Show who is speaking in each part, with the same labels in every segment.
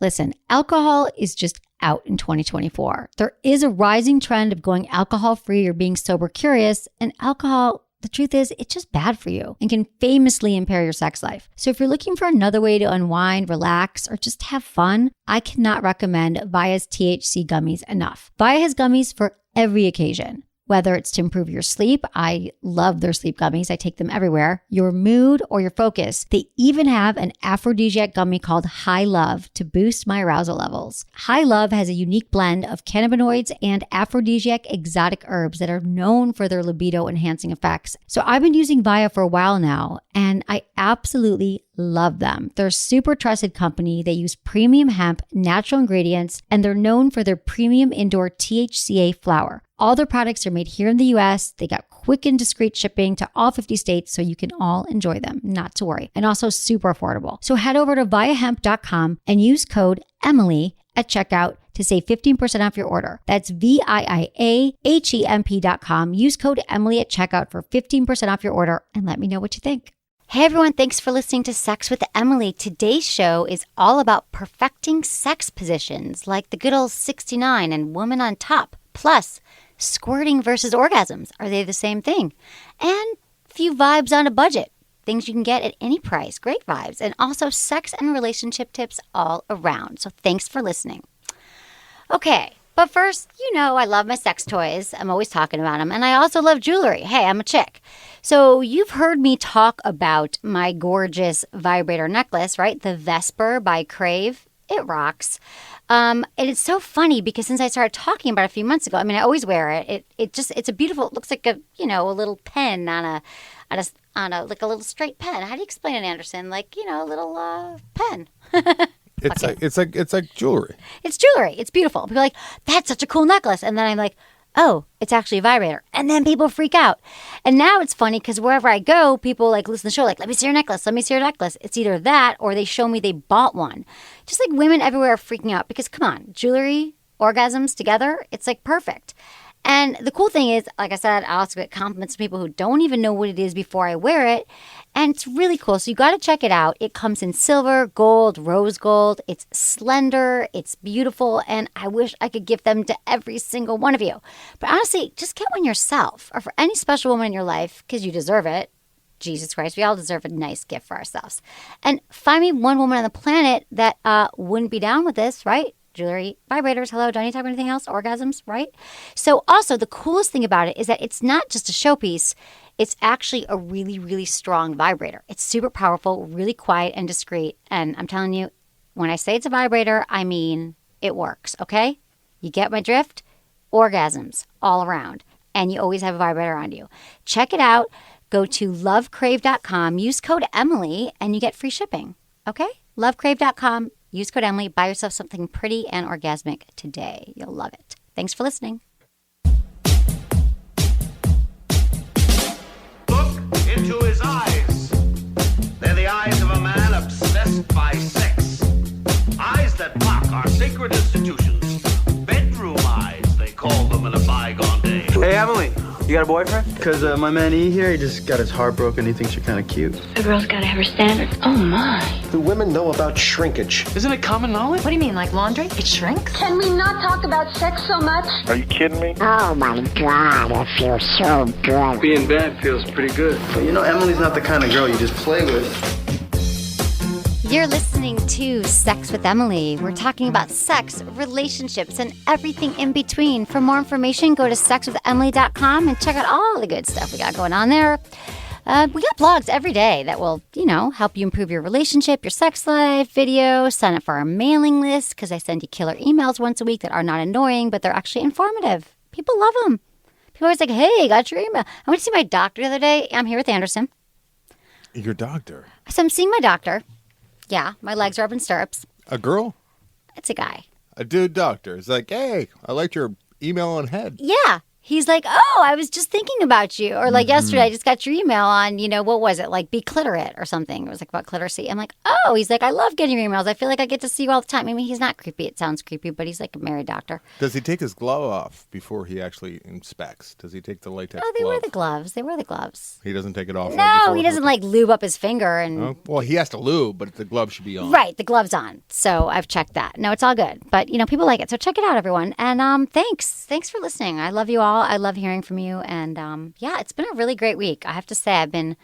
Speaker 1: Listen, alcohol is just out in 2024. There is a rising trend of going alcohol-free or being sober curious, and alcohol, the truth is, it's just bad for you and can famously impair your sex life. So if you're looking for another way to unwind, relax, or just have fun, I cannot recommend Via's THC gummies enough. Via has gummies for every occasion. Whether it's to improve your sleep, I love their sleep gummies. I take them everywhere. Your mood or your focus. They even have an aphrodisiac gummy called High Love to boost my arousal levels. High Love has a unique blend of cannabinoids and aphrodisiac exotic herbs that are known for their libido enhancing effects. So I've been using Via for a while now, and I absolutely love them. They're a super trusted company. They use premium hemp, natural ingredients, and they're known for their premium indoor THCA flower. All their products are made here in the US. They got quick and discreet shipping to all 50 states, so you can all enjoy them, not to worry. And also super affordable. So head over to viahemp.com and use code Emily at checkout to save 15% off your order. That's VIIAHEMP.com. Use code Emily at checkout for 15% off your order and let me know what you think. Hey everyone, thanks for listening to Sex with Emily. Today's show is all about perfecting sex positions like the good old 69 and woman on top. Plus, squirting versus orgasms. Are they the same thing? And a few vibes on a budget. Things you can get at any price. Great vibes. And also sex and relationship tips all around. So thanks for listening. Okay, but first, you know I love my sex toys. I'm always talking about them. And I also love jewelry. Hey, I'm a chick. So you've heard me talk about my gorgeous vibrator necklace, right? The Vesper by Crave. It rocks. And it's so funny because since I started talking about it a few months ago, I mean, I always wear it. It's a beautiful, it looks like a little pen on a like a little straight pen. How do you explain it, Anderson? Like, a little pen.
Speaker 2: It's like jewelry.
Speaker 1: It's jewelry. It's beautiful. People are like, that's such a cool necklace. And then I'm like, oh, it's actually a vibrator. And then people freak out. And now it's funny because wherever I go, people like listen to the show, like, let me see your necklace. Let me see your necklace. It's either that or they show me they bought one. Just like women everywhere are freaking out because, come on, jewelry, orgasms together, it's like perfect. And the cool thing is, like I said, I also get compliments from people who don't even know what it is before I wear it. And it's really cool. So you got to check it out. It comes in silver, gold, rose gold. It's slender. It's beautiful. And I wish I could give them to every single one of you. But honestly, just get one yourself or for any special woman in your life because you deserve it. Jesus Christ, we all deserve a nice gift for ourselves. And find me one woman on the planet that wouldn't be down with this, right? Jewelry, vibrators, hello, don't need to talk about anything else, orgasms, right? So also the coolest thing about it is that it's not just a showpiece, it's actually a really, really strong vibrator. It's super powerful, really quiet and discreet. And I'm telling you, when I say it's a vibrator, I mean it works, okay? You get my drift? Orgasms all around. And you always have a vibrator on you. Check it out. Go to lovecrave.com, use code Emily, and you get free shipping, okay? Lovecrave.com. Use code Emily. Buy yourself something pretty and orgasmic today. You'll love it. Thanks for listening.
Speaker 3: Look into his eyes. They're the eyes of a man obsessed by sex. Eyes that mock our sacred institutions. Bedroom eyes, they call them in a bygone day.
Speaker 4: Hey, Emily. You got a boyfriend? Because my man E here, he just got his heart broken. He thinks you're kind of cute.
Speaker 5: A girl's got to have her standards. Oh, my.
Speaker 6: Do women know about shrinkage?
Speaker 4: Isn't it common knowledge?
Speaker 5: What do you mean, like laundry? It shrinks?
Speaker 7: Can we not talk about sex so much?
Speaker 8: Are you kidding me?
Speaker 9: Oh, my God. I feel so good.
Speaker 4: Being bad feels pretty good. But Emily's not the kind of girl you just play with.
Speaker 1: You're listening to Sex with Emily. We're talking about sex, relationships, and everything in between. For more information, go to sexwithemily.com and check out all the good stuff we got going on there. We got blogs every day that will, help you improve your relationship, your sex life, videos. Sign up for our mailing list because I send you killer emails once a week that are not annoying, but they're actually informative. People love them. People are always like, hey, got your email. I went to see my doctor the other day. I'm here with Anderson.
Speaker 2: Your doctor?
Speaker 1: So I'm seeing my doctor. Yeah, my legs are up in stirrups.
Speaker 2: A girl?
Speaker 1: It's a guy.
Speaker 2: A dude doctor. It's like, hey, I liked your email on head.
Speaker 1: Yeah. He's like, oh, I was just thinking about you. Or like yesterday, I just got your email on, what was it? Like be clitorate or something. It was like about clitoracy. I'm like, oh, he's like, I love getting your emails. I feel like I get to see you all the time. I mean, he's not creepy. It sounds creepy, but he's like a married doctor.
Speaker 2: Does he take his glove off before he actually inspects? Does he take the latex
Speaker 1: Oh, they
Speaker 2: glove?
Speaker 1: wear the gloves. They wear the gloves.
Speaker 2: He doesn't take it off?
Speaker 1: No, he doesn't like lube up his finger and.
Speaker 2: Oh, well, he has to lube, but the glove should be on.
Speaker 1: Right, the glove's on. So I've checked that. No, it's all good. But, people like it. So check it out, everyone. And thanks. Thanks for listening. I love you all. I love hearing from you. And yeah, it's been a really great week. I have to say I've been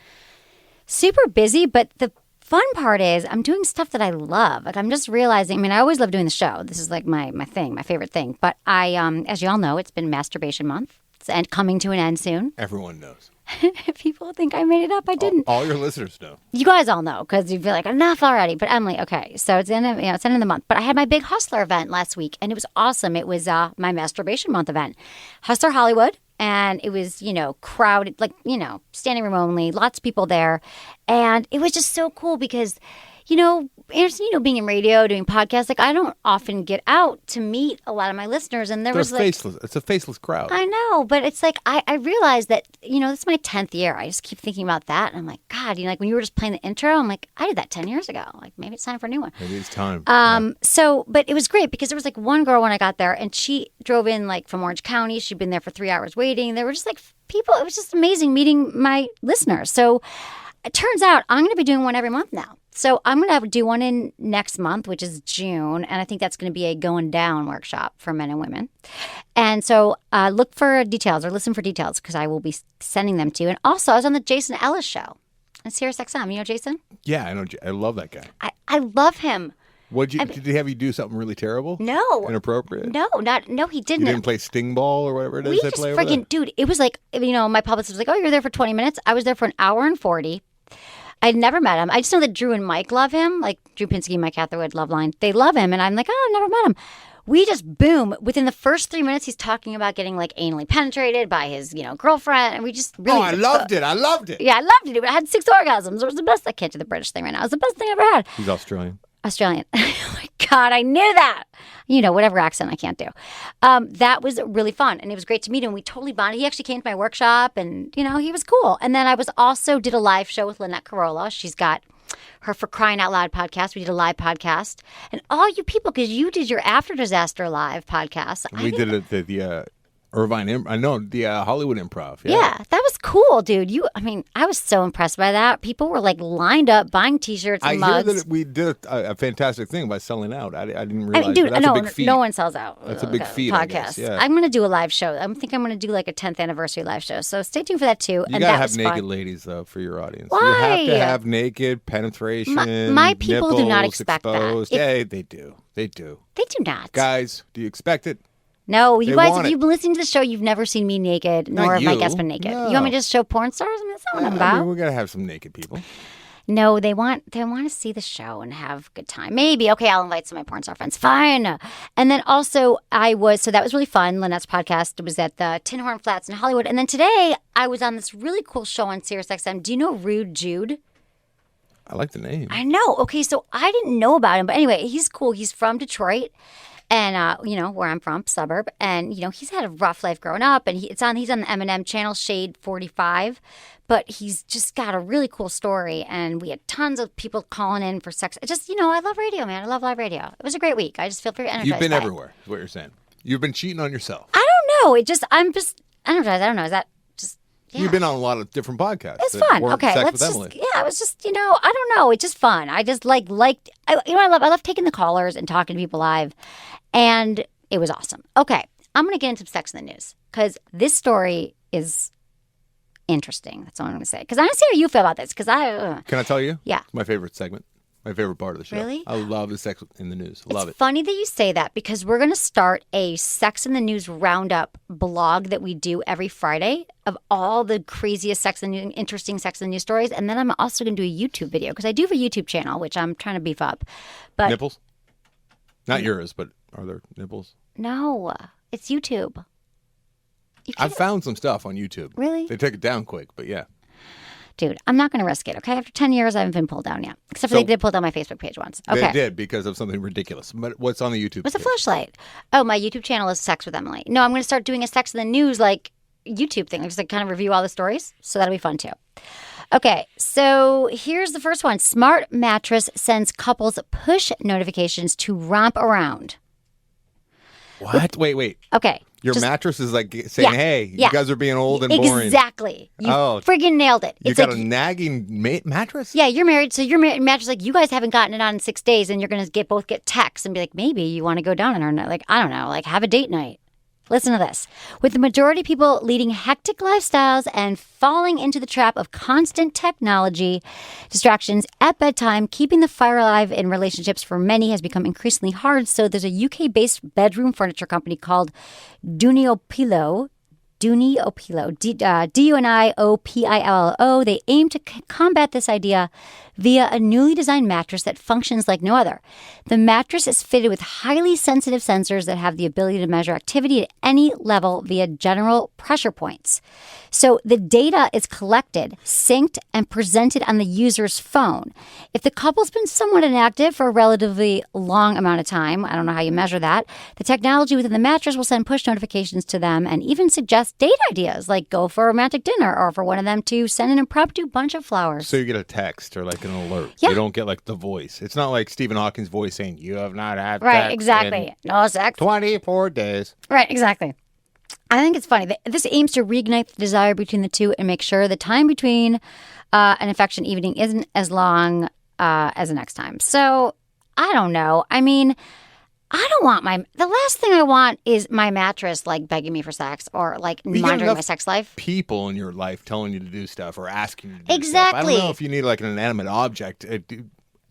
Speaker 1: super busy, but the fun part is I'm doing stuff that I love. Like I'm just realizing, I mean, I always love doing the show. This is like my thing, my favorite thing. But I, as you all know, it's been masturbation month. It's coming to an end soon.
Speaker 2: Everyone knows.
Speaker 1: People think I made it up. I didn't.
Speaker 2: All your listeners know.
Speaker 1: You guys all know because you feel like enough already. But Emily, okay, so it's end of the month. But I had my big Hustler event last week, and it was awesome. It was my masturbation month event, Hustler Hollywood, and it was crowded, like standing room only, lots of people there, and it was just so cool because. Anderson, being in radio, doing podcasts, like I don't often get out to meet a lot of my listeners. And there was like,
Speaker 2: faceless. It's a faceless crowd.
Speaker 1: I know, but it's like I realized that, this is my 10th year. I just keep thinking about that. And I'm like, God, like when you were just playing the intro, I'm like, I did that 10 years ago. Like maybe it's time for a new one.
Speaker 2: Maybe it's time.
Speaker 1: So, but it was great because there was like one girl when I got there and she drove in like from Orange County. She'd been there for 3 hours waiting. There were just like people. It was just amazing meeting my listeners. So it turns out I'm going to be doing one every month now. So I'm going to do one in next month, which is June, and I think that's going to be a going down workshop for men and women. And so look for details or listen for details because I will be sending them to you. And also, I was on the Jason Ellis show on Sirius XM. You know Jason?
Speaker 2: Yeah, I know. I love that guy.
Speaker 1: I love him.
Speaker 2: Did he have you do something really terrible?
Speaker 1: No.
Speaker 2: Inappropriate?
Speaker 1: No, he didn't.
Speaker 2: You didn't play Sting Ball or whatever it is
Speaker 1: We
Speaker 2: they
Speaker 1: just
Speaker 2: play over there?
Speaker 1: dude, it was like, my publicist was like, oh, you're there for 20 minutes. I was there for an hour and 40. I'd never met him. I just know that Drew and Mike love him. Like Drew Pinsky, Mike Catherwood, Loveline. They love him. And I'm like, oh, I've never met him. We just boom. Within the first 3 minutes, he's talking about getting like anally penetrated by his, girlfriend. And we just really.
Speaker 2: Oh, I loved it. I loved it.
Speaker 1: Yeah, I loved it. I had 6 orgasms. It was the best. I can't do the British thing right now. It was the best thing I ever had.
Speaker 2: He's Australian.
Speaker 1: Australian. Oh my God, I knew that. Whatever accent I can't do. That was really fun. And it was great to meet him. We totally bonded. He actually came to my workshop and, he was cool. And then I did a live show with Lynette Carolla. She's got her For Crying Out Loud podcast. We did a live podcast. And all you people, because you did your After Disaster live podcast.
Speaker 2: We did it at the Irvine, the Hollywood Improv.
Speaker 1: Yeah, that was cool, dude. I was so impressed by that. People were like lined up buying T-shirts and mugs.
Speaker 2: I hear that we did a fantastic thing by selling out. I didn't realize.
Speaker 1: Dude,
Speaker 2: that's a big feat.
Speaker 1: No one sells out.
Speaker 2: That's a big feat.
Speaker 1: Podcast.
Speaker 2: I guess, yeah.
Speaker 1: I'm going to do a live show. I think I'm going to do like a 10th anniversary live show. So stay tuned for that too.
Speaker 2: You gotta have naked ladies though for your audience.
Speaker 1: Why?
Speaker 2: You have to have naked penetration.
Speaker 1: My people do not
Speaker 2: nipples
Speaker 1: expect
Speaker 2: exposed.
Speaker 1: that.
Speaker 2: Yeah, they do. They do.
Speaker 1: They do not.
Speaker 2: Guys, do you expect it?
Speaker 1: No, you guys,
Speaker 2: want
Speaker 1: if you've been listening to the show, you've never seen me naked, nor have my guests been naked.
Speaker 2: No.
Speaker 1: You want me to just show porn stars? That's not what I'm about.
Speaker 2: We gotta have some naked people.
Speaker 1: No, they want to see the show and have a good time. Maybe. Okay, I'll invite some of my porn star friends. Fine. And then also so that was really fun. Lynette's podcast. It was at the Tin Horn Flats in Hollywood. And then today I was on this really cool show on Sirius XM. Do you know Rude Jude?
Speaker 2: I like the name.
Speaker 1: I know. Okay, so I didn't know about him. But anyway, he's cool. He's from Detroit. And, where I'm from, suburb. And, he's had a rough life growing up. And he's on the M&M channel, Shade 45. But he's just got a really cool story. And we had tons of people calling in for sex. I love radio, man. I love live radio. It was a great week. I just feel very energized.
Speaker 2: You've been
Speaker 1: by it.
Speaker 2: everywhere, is what you're saying. You've been cheating on yourself.
Speaker 1: I don't know. I'm just energized. I don't know. Is that just... Yeah.
Speaker 2: You've been on a lot of different podcasts.
Speaker 1: It's fun. Okay,
Speaker 2: Sex
Speaker 1: let's
Speaker 2: with
Speaker 1: just.
Speaker 2: Emily.
Speaker 1: Yeah, it was just. I don't know. It's just fun. I just I love taking the callers and talking to people live, and it was awesome. Okay, I'm gonna get into Sex in the News because this story is interesting. That's all I'm gonna say. Because I want to see how you feel about this. Because
Speaker 2: Can I tell you?
Speaker 1: Yeah.
Speaker 2: It's my favorite segment. My favorite part of the show.
Speaker 1: Really?
Speaker 2: I love the Sex in the News. Love
Speaker 1: It's funny that you say that because we're going to start a Sex in the News roundup blog that we do every Friday of all the craziest interesting Sex in the News stories. And then I'm also going to do a YouTube video because I do have a YouTube channel, which I'm trying to beef up. But
Speaker 2: Nipples? Not yours, but are there nipples?
Speaker 1: No, it's YouTube.
Speaker 2: I've found some stuff on YouTube.
Speaker 1: Really?
Speaker 2: They take it down quick, but yeah.
Speaker 1: dude, I'm not going to risk it, okay? After 10 years, I haven't been pulled down yet. Except for they did pull down my Facebook page once. Okay.
Speaker 2: They did because of something ridiculous. But what's on the YouTube
Speaker 1: What's a
Speaker 2: page?
Speaker 1: flashlight? Oh, my YouTube channel is Sex with Emily. No, I'm going to start doing a Sex in the News, like, YouTube thing. Just like kind of review all the stories. So that'll be fun, too. Okay, so here's the first one. Smart mattress sends couples push notifications to romp around.
Speaker 2: What? Wait.
Speaker 1: Okay.
Speaker 2: Your mattress is like saying, hey, you guys are being old and boring.
Speaker 1: Exactly. You friggin' nailed it.
Speaker 2: You got a nagging mattress?
Speaker 1: Yeah, you're married, so your mattress, like, you guys haven't gotten it on in 6 days, and you're going to both get texts and be like, maybe you want to go down on her night. Like, I don't know, like, have a date night. Listen to this. With the majority of people leading hectic lifestyles and falling into the trap of constant technology distractions at bedtime, keeping the fire alive in relationships for many has become increasingly hard. So there's a UK-based bedroom furniture company called Duniopilo, Duniopilo. They aim to combat this idea via a newly designed mattress that functions like no other. The mattress is fitted with highly sensitive sensors that have the ability to measure activity at any level via general pressure points. So the data is collected, synced, and presented on the user's phone. If the couple's been somewhat inactive for a relatively long amount of time, I don't know how you measure that, the technology within the mattress will send push notifications to them and even suggest date ideas, like go for a romantic dinner or for one of them to send an impromptu bunch of flowers.
Speaker 2: So you get a text or like an alert.
Speaker 1: Yeah.
Speaker 2: You don't get like the voice. It's not like Stephen Hawking's voice saying, you have not had
Speaker 1: Right,
Speaker 2: sex
Speaker 1: exactly.
Speaker 2: in
Speaker 1: No sex.
Speaker 2: 24 days.
Speaker 1: Right, exactly. I think it's funny. This aims to reignite the desire between the two and make sure the time between an affection evening isn't as long as the next time. So, I don't know. I mean, I don't want the last thing I want is my mattress like begging me for sex or like monitoring my sex life.
Speaker 2: People in your life telling you to do stuff or asking you to do
Speaker 1: Exactly.
Speaker 2: stuff. I don't know if you need like an inanimate object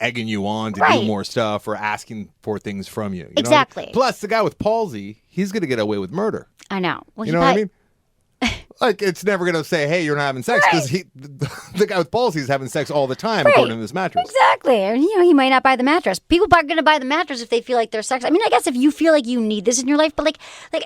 Speaker 2: egging you on to do more stuff or asking for things from you.
Speaker 1: Exactly.
Speaker 2: Plus, the guy with palsy, he's going to get away with murder.
Speaker 1: I know. Well,
Speaker 2: you know what I mean? Like, it's never going to say, hey, you're not having sex, because the guy with palsy is having sex all the time, according to this mattress.
Speaker 1: Exactly. And, he might not buy the mattress. People are going to buy the mattress if they feel like they're sex. I mean, I guess if you feel like you need this in your life, but like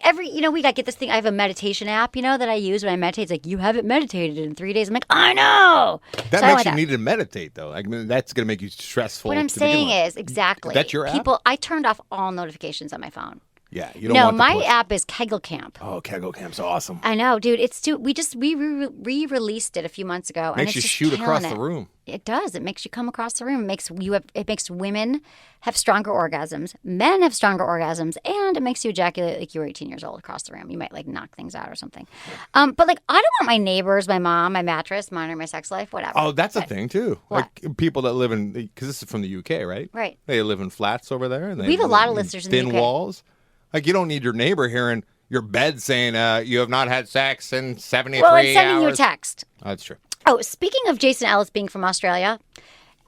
Speaker 1: every, week I get this thing. I have a meditation app, that I use when I meditate. It's like, you haven't meditated in 3 days. I'm like, I know.
Speaker 2: That makes you need to meditate, though. Like, that's going to make you stressful.
Speaker 1: What I'm saying is, exactly.
Speaker 2: That's your app?
Speaker 1: I turned off all notifications on my phone.
Speaker 2: Yeah, you don't want
Speaker 1: my app is Kegel Camp.
Speaker 2: Oh, Kegel Camp's awesome.
Speaker 1: I know, dude. It's too. We re-released it a few months ago.
Speaker 2: Makes you shoot across the room.
Speaker 1: It does. It makes you come across the room. It makes women have stronger orgasms, men have stronger orgasms, and it makes you ejaculate like you were 18 years old across the room. You might like knock things out or something. But like, I don't want my neighbors, my mom, my mattress monitoring my sex life, whatever.
Speaker 2: Oh, that's a thing too.
Speaker 1: What?
Speaker 2: Like people that live in, because this is from the UK, right?
Speaker 1: Right.
Speaker 2: They live in flats over there. And
Speaker 1: we have a lot of listeners in the UK.
Speaker 2: Thin walls. Like, you don't need your neighbor hearing your bed saying, you have not had sex in 73 hours.
Speaker 1: Well, it's sending you a text.
Speaker 2: Oh, that's true.
Speaker 1: Oh, speaking of Jason Ellis being from Australia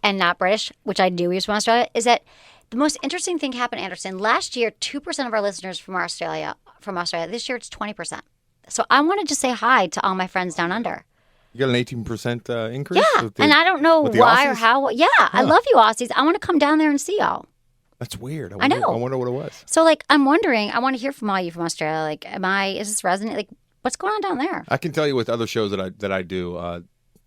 Speaker 1: and not British, which I knew he was from Australia, is that the most interesting thing happened, Anderson. Last year, 2% of our listeners from Australia. This year, it's 20%. So I wanted to say hi to all my friends down under.
Speaker 2: You got an 18% increase?
Speaker 1: Yeah, and I don't know why or how. Yeah, I love you, Aussies. I want to come down there and see y'all.
Speaker 2: That's weird.
Speaker 1: I know.
Speaker 2: I wonder what it was.
Speaker 1: So, like, I'm wondering, I want to hear from all you from Australia. Like, is this resonant? Like, what's going on down there?
Speaker 2: I can tell you with other shows that I do,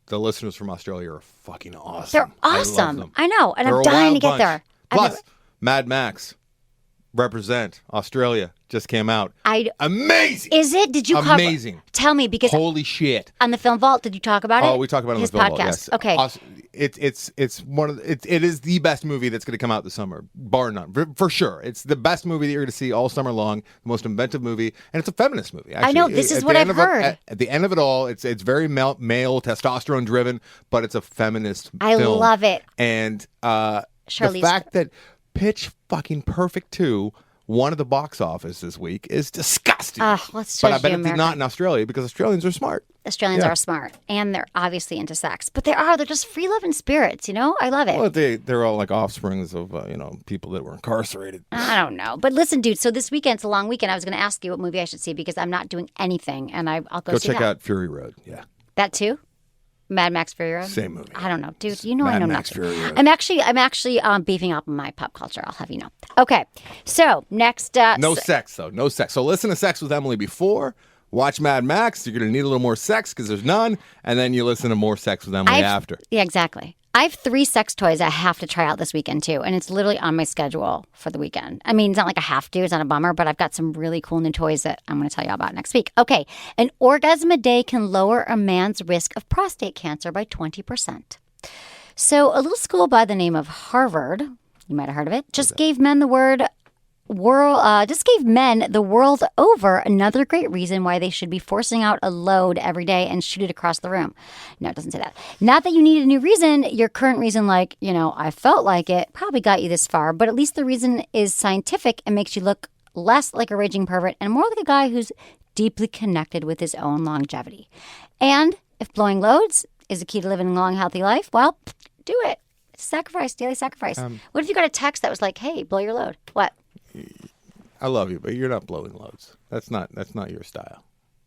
Speaker 2: the listeners from Australia are fucking awesome.
Speaker 1: They're awesome.
Speaker 2: I love them.
Speaker 1: I know, and
Speaker 2: They're
Speaker 1: I'm
Speaker 2: a
Speaker 1: dying
Speaker 2: wild
Speaker 1: to get
Speaker 2: bunch.
Speaker 1: there.
Speaker 2: Plus, Mad Max, represent Australia, just came out. Amazing.
Speaker 1: Is it? Did you cover?
Speaker 2: Amazing.
Speaker 1: Tell me, because
Speaker 2: holy shit.
Speaker 1: On the Film Vault, did you talk about it?
Speaker 2: Oh, we talk about it on
Speaker 1: His
Speaker 2: the Film
Speaker 1: podcast.
Speaker 2: Vault, yes.
Speaker 1: Okay.
Speaker 2: It's one of it is the best movie that's going to come out this summer, bar none, for sure. It's the best movie that you're going to see all summer long, the most inventive movie, and it's a feminist movie. Actually.
Speaker 1: I know, this is what I've heard.
Speaker 2: At the end of it all, it's very male testosterone driven, but it's a feminist
Speaker 1: I
Speaker 2: film.
Speaker 1: love it.
Speaker 2: And the fact that Pitch fucking Perfect 2 won at the box office this week is disgusting.
Speaker 1: Let's
Speaker 2: but I bet it's not in Australia because Australians are smart.
Speaker 1: Australians are smart, and they're obviously into sex, but they're just free-loving spirits, I love it.
Speaker 2: Well, they're all like offsprings of, people that were incarcerated.
Speaker 1: I don't know. But listen, dude, so this weekend's a long weekend. I was going to ask you what movie I should see because I'm not doing anything, and I'll go see
Speaker 2: check out Fury Road, yeah.
Speaker 1: That too? Mad Max Fury Road?
Speaker 2: Same movie.
Speaker 1: I don't know. Dude, I
Speaker 2: Mad
Speaker 1: know
Speaker 2: Max
Speaker 1: nothing.
Speaker 2: Fury Road.
Speaker 1: I'm actually beefing up on my pop culture, I'll have you know. Okay, so next...
Speaker 2: No sex, though. No sex. So listen to Sex with Emily before, watch Mad Max. You're going to need a little more sex because there's none. And then you listen to More Sex with Emily after.
Speaker 1: Yeah, exactly. I have 3 sex toys I have to try out this weekend, too. And it's literally on my schedule for the weekend. I mean, it's not like I have to. It's not a bummer. But I've got some really cool new toys that I'm going to tell you about next week. Okay. An orgasm a day can lower a man's risk of prostate cancer by 20%. So a little school by the name of Harvard, you might have heard of it, just gave men the world over another great reason why they should be forcing out a load every day and shoot it across the room. No, it doesn't say that. Not that you need a new reason. Your current reason, like, I felt like it, probably got you this far. But at least the reason is scientific and makes you look less like a raging pervert and more like a guy who's deeply connected with his own longevity. And if blowing loads is the key to living a long, healthy life, well, do it. Sacrifice, daily sacrifice. What if you got a text that was like, hey, blow your load? What?
Speaker 2: I love you, but you're not blowing loads. That's not your style.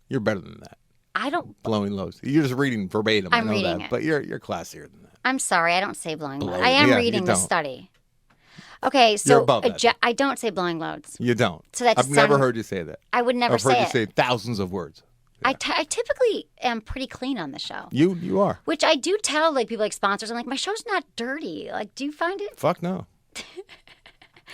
Speaker 2: You're better than that.
Speaker 1: I don't.
Speaker 2: Blowing loads. You're just reading verbatim.
Speaker 1: I'm
Speaker 2: I know
Speaker 1: reading
Speaker 2: that,
Speaker 1: it.
Speaker 2: but you're classier than that.
Speaker 1: I'm sorry. I don't say blowing loads.
Speaker 2: Blowing.
Speaker 1: I am
Speaker 2: Yeah,
Speaker 1: reading
Speaker 2: you
Speaker 1: the
Speaker 2: don't.
Speaker 1: study. Okay, so
Speaker 2: You're above that.
Speaker 1: I don't say blowing loads.
Speaker 2: You don't.
Speaker 1: So that
Speaker 2: I've
Speaker 1: just
Speaker 2: never
Speaker 1: sounds-
Speaker 2: heard you say that.
Speaker 1: I would never
Speaker 2: I've heard
Speaker 1: say
Speaker 2: you
Speaker 1: it.
Speaker 2: say thousands of words.
Speaker 1: I typically am pretty clean on the show.
Speaker 2: You are.
Speaker 1: Which I do tell like people like sponsors. I'm like, my show's not dirty. Like, do you find it?
Speaker 2: Fuck no.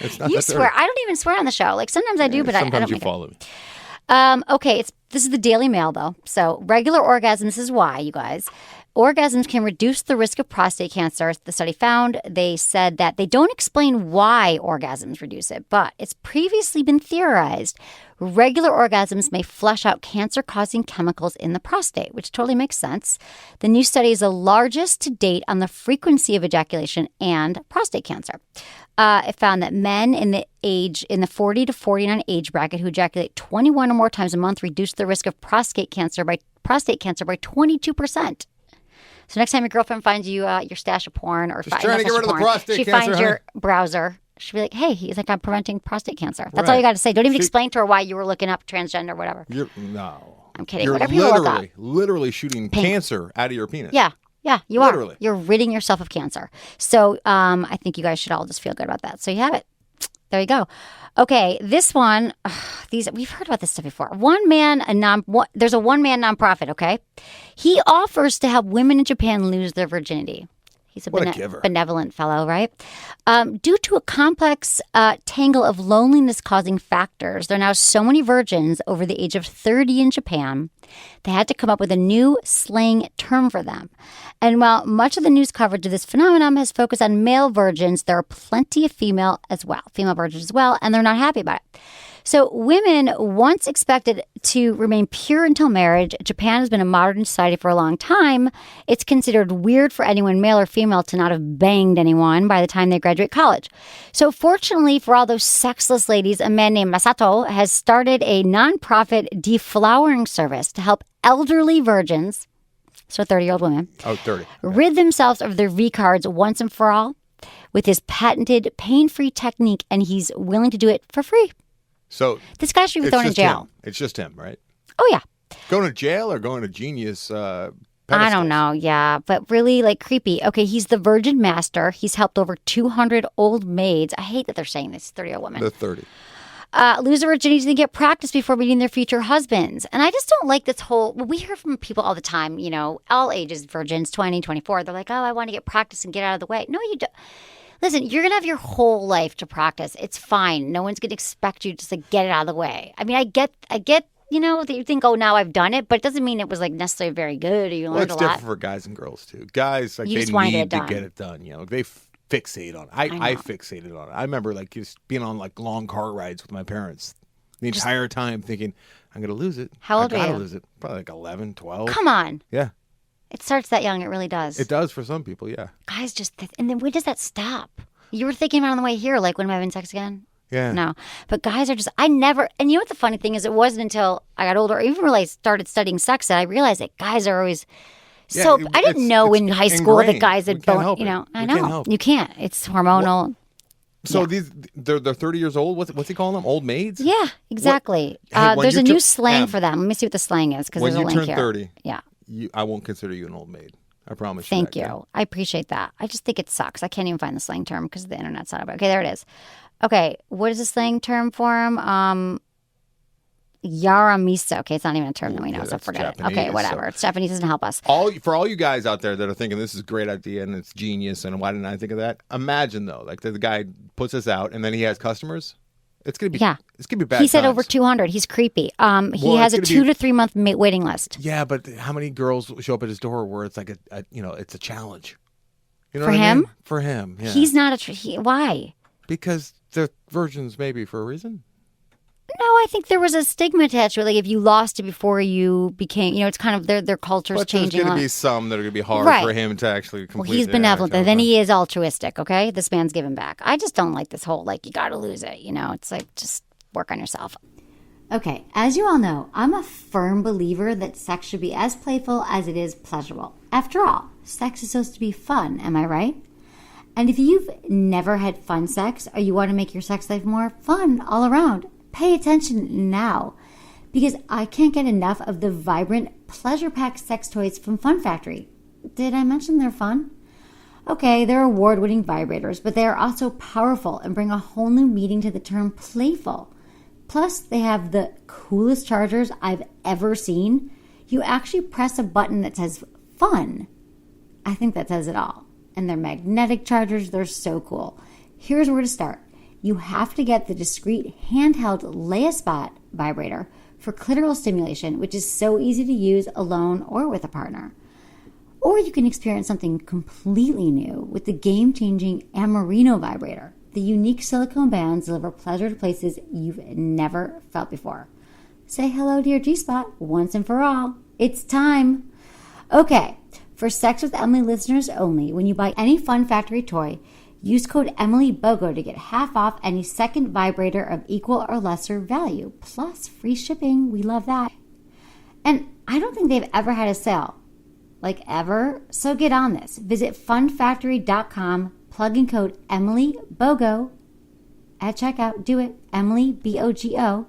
Speaker 2: It's not
Speaker 1: You
Speaker 2: that
Speaker 1: swear.
Speaker 2: dirty.
Speaker 1: I don't even swear on the show. Like sometimes I do, but I
Speaker 2: Sometimes
Speaker 1: don't
Speaker 2: you
Speaker 1: make it.
Speaker 2: follow me.
Speaker 1: Okay, this is the Daily Mail, though. So regular orgasms is why, you guys. Orgasms can reduce the risk of prostate cancer. The study found, they said that they don't explain why orgasms reduce it, but it's previously been theorized. Regular orgasms may flush out cancer-causing chemicals in the prostate, which totally makes sense. The new study is the largest to date on the frequency of ejaculation and prostate cancer. It found that men in the 40 to 49 age bracket who ejaculate 21 or more times a month reduced the risk of prostate cancer by 22%. So next time your girlfriend finds you your stash of porn or
Speaker 2: Just trying to get rid of the prostate
Speaker 1: she
Speaker 2: cancer,
Speaker 1: finds your
Speaker 2: honey.
Speaker 1: browser. She'll be like, "Hey, he's like, I'm preventing prostate cancer." That's all
Speaker 2: Right.
Speaker 1: you got to say. Don't even
Speaker 2: See-
Speaker 1: explain to her why you were looking up transgender or whatever.
Speaker 2: No.
Speaker 1: I'm kidding.
Speaker 2: You're
Speaker 1: Whatever you look up.
Speaker 2: literally shooting cancer out of your penis.
Speaker 1: Yeah, you
Speaker 2: Literally.
Speaker 1: are. You're ridding yourself of cancer. So I think you guys should all just feel good about that. So you have it. There you go. Okay, this one, we've heard about this stuff before. There's a one-man nonprofit, okay? He offers to help women in Japan lose their virginity. He's a,
Speaker 2: What a giver.
Speaker 1: benevolent fellow, right? Due to a complex tangle of loneliness-causing factors, there are now so many virgins over the age of 30 in Japan, they had to come up with a new slang term for them. And while much of the news coverage of this phenomenon has focused on male virgins, there are plenty of female virgins as well, and they're not happy about it. So women once expected to remain pure until marriage. Japan has been a modern society for a long time. It's considered weird for anyone, male or female, to not have banged anyone by the time they graduate college. So fortunately for all those sexless ladies, a man named Masato has started a nonprofit deflowering service to help elderly virgins, so 30-year-old women,
Speaker 2: 30.
Speaker 1: rid themselves of their V-cards once and for all with his patented pain-free technique, and he's willing to do it for free.
Speaker 2: So
Speaker 1: This guy should be
Speaker 2: it's
Speaker 1: thrown in
Speaker 2: just
Speaker 1: jail.
Speaker 2: him. It's just him, right?
Speaker 1: Oh, yeah.
Speaker 2: Going to jail or going to genius
Speaker 1: I
Speaker 2: pedestals?
Speaker 1: don't know. Yeah. But really, like, creepy. Okay. He's the Virgin Master. He's helped over 200 old maids. I hate that they're saying this, 30-year-old women.
Speaker 2: The 30.
Speaker 1: Lose their virginity to get practice before meeting their future husbands. And I just don't like this whole, we hear from people all the time, all ages, virgins, 20, 24. They're like, oh, I want to get practice and get out of the way. No, you don't. Listen, you're going to have your whole life to practice. It's fine. No one's going to expect you just to get it out of the way. I mean, I get, that you think, oh, now I've done it, but it doesn't mean it was like necessarily very good or you
Speaker 2: Well,
Speaker 1: learned
Speaker 2: it's
Speaker 1: a lot.
Speaker 2: different for guys and girls, too. Guys, like,
Speaker 1: You
Speaker 2: they
Speaker 1: just wanna
Speaker 2: need
Speaker 1: get it
Speaker 2: to
Speaker 1: done.
Speaker 2: get it done. They fixate on it. I fixated on it. I remember, like, just being on, like, long car rides with my parents the entire time thinking, I'm going to lose it.
Speaker 1: How old
Speaker 2: I
Speaker 1: were
Speaker 2: gotta
Speaker 1: you?
Speaker 2: lose it. Probably like 11, 12.
Speaker 1: Come on.
Speaker 2: Yeah.
Speaker 1: It starts that young. It really does.
Speaker 2: It does for some people, yeah.
Speaker 1: Guys and then when does that stop? You were thinking about it on the way here, like, when am I having sex again?
Speaker 2: Yeah.
Speaker 1: No. But guys are just, and you know what the funny thing is? It wasn't until I got older, or even when I started studying sex, that I realized that guys are always so, I didn't know in high school that
Speaker 2: ingrained.
Speaker 1: guys
Speaker 2: We
Speaker 1: had
Speaker 2: can't
Speaker 1: bone,
Speaker 2: help it.
Speaker 1: I
Speaker 2: We
Speaker 1: know.
Speaker 2: can't help it.
Speaker 1: You can't. It's hormonal.
Speaker 2: So
Speaker 1: Yeah.
Speaker 2: they're 30 years old. What's he calling them? Old maids?
Speaker 1: Yeah, exactly.
Speaker 2: Hey, when
Speaker 1: there's
Speaker 2: you
Speaker 1: a new
Speaker 2: turn-
Speaker 1: slang
Speaker 2: Em,
Speaker 1: for them. Let me see what the slang is, because
Speaker 2: When
Speaker 1: there's a
Speaker 2: you
Speaker 1: link
Speaker 2: turn
Speaker 1: here.
Speaker 2: 30,
Speaker 1: Yeah.
Speaker 2: I won't consider you an old maid. I promise you.
Speaker 1: Thank
Speaker 2: that,
Speaker 1: you.
Speaker 2: girl.
Speaker 1: I appreciate that. I just think it sucks. I can't even find the slang term because the internet's not about it. Okay, there it is. Okay, what is the slang term for him? Yaramiso. Okay, it's not even a term that we know,
Speaker 2: yeah,
Speaker 1: so
Speaker 2: that's
Speaker 1: forget it.
Speaker 2: Japanese,
Speaker 1: Okay, whatever.
Speaker 2: so-
Speaker 1: It's Japanese, doesn't help us.
Speaker 2: For all you guys out there that are thinking this is a great idea and it's genius and why didn't I think of that? Imagine though, like the guy puts this out and then he has customers. It's gonna be It's gonna be bad.
Speaker 1: He said
Speaker 2: times.
Speaker 1: over 200. He's creepy. He
Speaker 2: Well,
Speaker 1: has a
Speaker 2: it's
Speaker 1: 2
Speaker 2: gonna be-
Speaker 1: to 3 month waiting list.
Speaker 2: Yeah, but how many girls show up at his door where it's like it's a challenge? You know
Speaker 1: For
Speaker 2: what I
Speaker 1: him?
Speaker 2: mean? For him, yeah.
Speaker 1: He's not why?
Speaker 2: Because they're virgins, maybe for a reason.
Speaker 1: No, I think there was a stigma attached to it. Like if you lost it before you became, it's kind of their culture's
Speaker 2: But
Speaker 1: changing.
Speaker 2: there's going
Speaker 1: a
Speaker 2: to
Speaker 1: lot.
Speaker 2: be some that are going to be hard
Speaker 1: Right.
Speaker 2: for him to actually complete.
Speaker 1: Well, he's
Speaker 2: the
Speaker 1: benevolent,
Speaker 2: act.
Speaker 1: and then he is altruistic. Okay, this man's giving back. I just don't like this whole you got to lose it. It's like just work on yourself. Okay, as you all know, I'm a firm believer that sex should be as playful as it is pleasurable. After all, sex is supposed to be fun. Am I right? And if you've never had fun sex, or you want to make your sex life more fun all around, pay attention now, because I can't get enough of the vibrant, pleasure-packed sex toys from Fun Factory. Did I mention they're fun? Okay, they're award-winning vibrators, but they are also powerful and bring a whole new meaning to the term playful. Plus, they have the coolest chargers I've ever seen. You actually press a button that says fun. I think that says it all. And they're magnetic chargers. They're so cool. Here's where to start. You have to get the discreet handheld lay-a-spot vibrator for clitoral stimulation, which is so easy to use alone or with a partner. Or you can experience something completely new with the game-changing Amarino vibrator. The unique silicone bands deliver pleasure to places you've never felt before. Say hello to your G-spot once and for all. It's time. Okay, for Sex with Emily listeners only, when you buy any Fun Factory toy, use code EmilyBogo to get half off any second vibrator of equal or lesser value, plus free shipping. We love that. And I don't think they've ever had a sale, like ever. So get on this. Visit funfactory.com, plug in code EmilyBogo at checkout. Do it, Emily, B-O-G-O.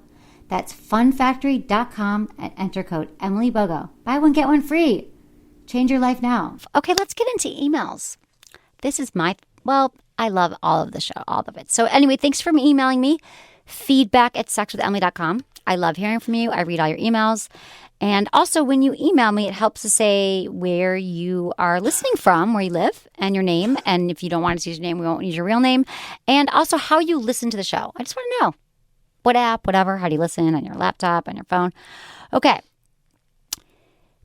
Speaker 1: That's funfactory.com and enter code EmilyBogo. Buy one, get one free. Change your life now. Okay, let's get into emails. This is I love all of the show, all of it. So anyway, thanks for emailing me. Feedback at sexwithemily.com. I love hearing from you. I read all your emails. And also, when you email me, it helps to say where you are listening from, where you live, and your name. And if you don't want us to use your name, we won't use your real name. And also how you listen to the show. I just want to know. What app, whatever, how do you listen on your laptop, on your phone? Okay.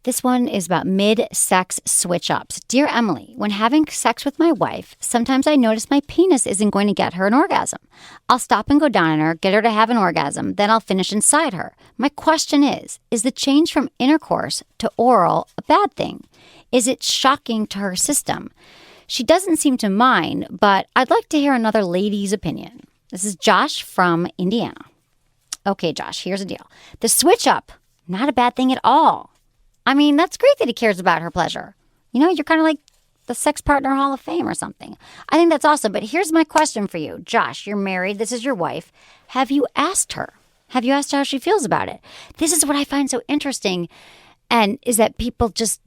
Speaker 1: This one is about mid-sex switch-ups. Dear Emily, when having sex with my wife, sometimes I notice my penis isn't going to get her an orgasm. I'll stop and go down on her, get her to have an orgasm, then I'll finish inside her. My question is the change from intercourse to oral a bad thing? Is it shocking to her system? She doesn't seem to mind, but I'd like to hear another lady's opinion. This is Josh from Indiana. Okay, Josh, here's the deal. The switch-up, not a bad thing at all. I mean, that's great that he cares about her pleasure. You're kind of like the Sex Partner Hall of Fame or something. I think that's awesome. But here's my question for you. Josh, you're married. This is your wife. Have you asked her? Have you asked her how she feels about it? This is what I find so interesting. And is that people just,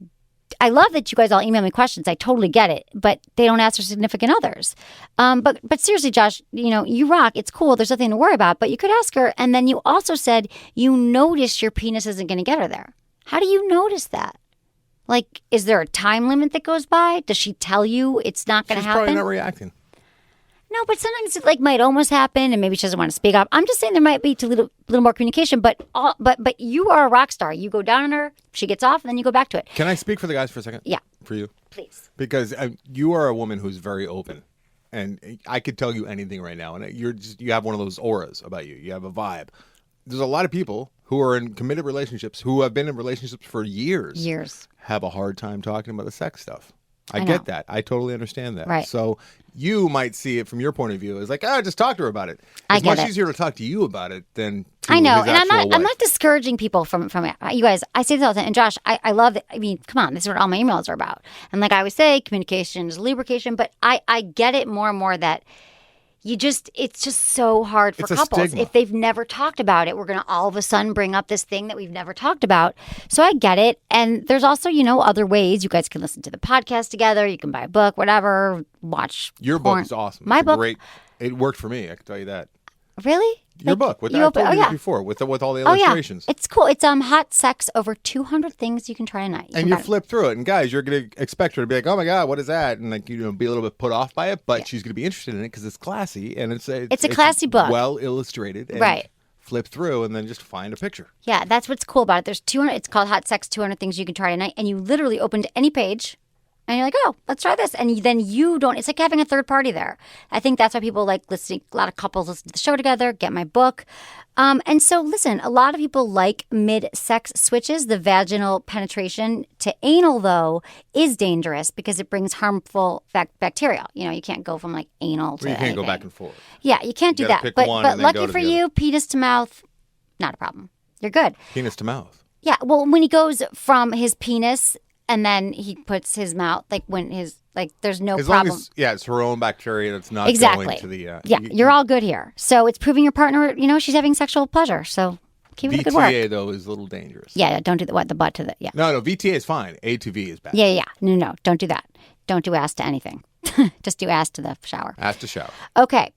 Speaker 1: I love that you guys all email me questions. I totally get it. But they don't ask their significant others. But seriously, Josh, you rock. It's cool. There's nothing to worry about. But you could ask her. And then you also said you notice your penis isn't going to get her there. How do you notice that? Like, is there a time limit that goes by? Does she tell you it's not going to happen?
Speaker 2: She's probably not reacting.
Speaker 1: No, but sometimes it might almost happen, and maybe she doesn't want to speak up. I'm just saying there might be a little more communication. But you are a rock star. You go down on her, she gets off, and then you go back to it.
Speaker 2: Can I speak for the guys for a second?
Speaker 1: Yeah,
Speaker 2: for you,
Speaker 1: please.
Speaker 2: Because you are a woman who's very open, and I could tell you anything right now, and you have one of those auras about you. You have a vibe. There's a lot of people who are in committed relationships, who have been in relationships for years, have a hard time talking about the sex stuff. I get that. I totally understand that.
Speaker 1: Right.
Speaker 2: So you might see it from your point of view as like, just talk to her about it.
Speaker 1: I
Speaker 2: It's
Speaker 1: get
Speaker 2: much
Speaker 1: it.
Speaker 2: easier to talk to you about it than to
Speaker 1: I know,
Speaker 2: his
Speaker 1: and
Speaker 2: actual
Speaker 1: I'm
Speaker 2: wife.
Speaker 1: not discouraging people from it. You guys. I say this all the time, and Josh, I love it. I mean, come on, this is what all my emails are about. And like I always say, communication is lubrication. But I get it more and more that it's just so hard for
Speaker 2: It's a
Speaker 1: couples
Speaker 2: stigma.
Speaker 1: if they've never talked about it. We're going to all of a sudden bring up this thing that we've never talked about. So I get it. And there's also, other ways you guys can listen to the podcast together. You can buy a book, whatever, watch
Speaker 2: Your
Speaker 1: porn.
Speaker 2: book is awesome.
Speaker 1: My
Speaker 2: It's
Speaker 1: book.
Speaker 2: great. It worked for me. I can tell you that.
Speaker 1: Really?
Speaker 2: Your book. With
Speaker 1: you
Speaker 2: I
Speaker 1: open-
Speaker 2: told
Speaker 1: oh,
Speaker 2: you
Speaker 1: yeah.
Speaker 2: this before with all the
Speaker 1: Oh yeah,
Speaker 2: illustrations.
Speaker 1: it's cool. It's hot sex over 200 things you can try tonight.
Speaker 2: And you flip through it, and guys, you're going to expect her to be like, "Oh my god, what is that?" And like be a little bit put off by it, but she's going to be interested in it because it's classy and it's a
Speaker 1: classy book,
Speaker 2: well illustrated, and
Speaker 1: right?
Speaker 2: Flip through and then just find a picture.
Speaker 1: Yeah, that's what's cool about it. There's 200. It's called Hot Sex 200 Things You Can Try Tonight, and you literally open to any page. And you're like, oh, let's try this. And then you don't, it's like having a third party there. I think that's why people like listening, a lot of couples listen to the show together, get my book. And so, listen, a lot of people like mid-sex switches. The vaginal penetration to anal, though, is dangerous because it brings harmful bacteria. You can't go from like anal to
Speaker 2: Well, you can't go
Speaker 1: anything.
Speaker 2: back and forth.
Speaker 1: Yeah, you can't do
Speaker 2: gotta
Speaker 1: that.
Speaker 2: pick
Speaker 1: But
Speaker 2: one and then
Speaker 1: lucky
Speaker 2: go to
Speaker 1: for
Speaker 2: the
Speaker 1: you, penis to mouth, not a problem. You're good.
Speaker 2: Penis to mouth.
Speaker 1: Yeah, well, when he goes from his penis and then he puts his mouth, like when there's no
Speaker 2: As
Speaker 1: problem.
Speaker 2: long as, it's her own bacteria that's not
Speaker 1: Exactly.
Speaker 2: going to the...
Speaker 1: You're all good here. So it's proving your partner, she's having sexual pleasure. So keep it a good work.
Speaker 2: VTA, though, is a little dangerous.
Speaker 1: Yeah, don't do the butt to the, yeah.
Speaker 2: No, VTA is fine. A to V is bad.
Speaker 1: Yeah. No, don't do that. Don't do ass to anything. Just do ass to the shower.
Speaker 2: Ass to shower.
Speaker 1: Okay,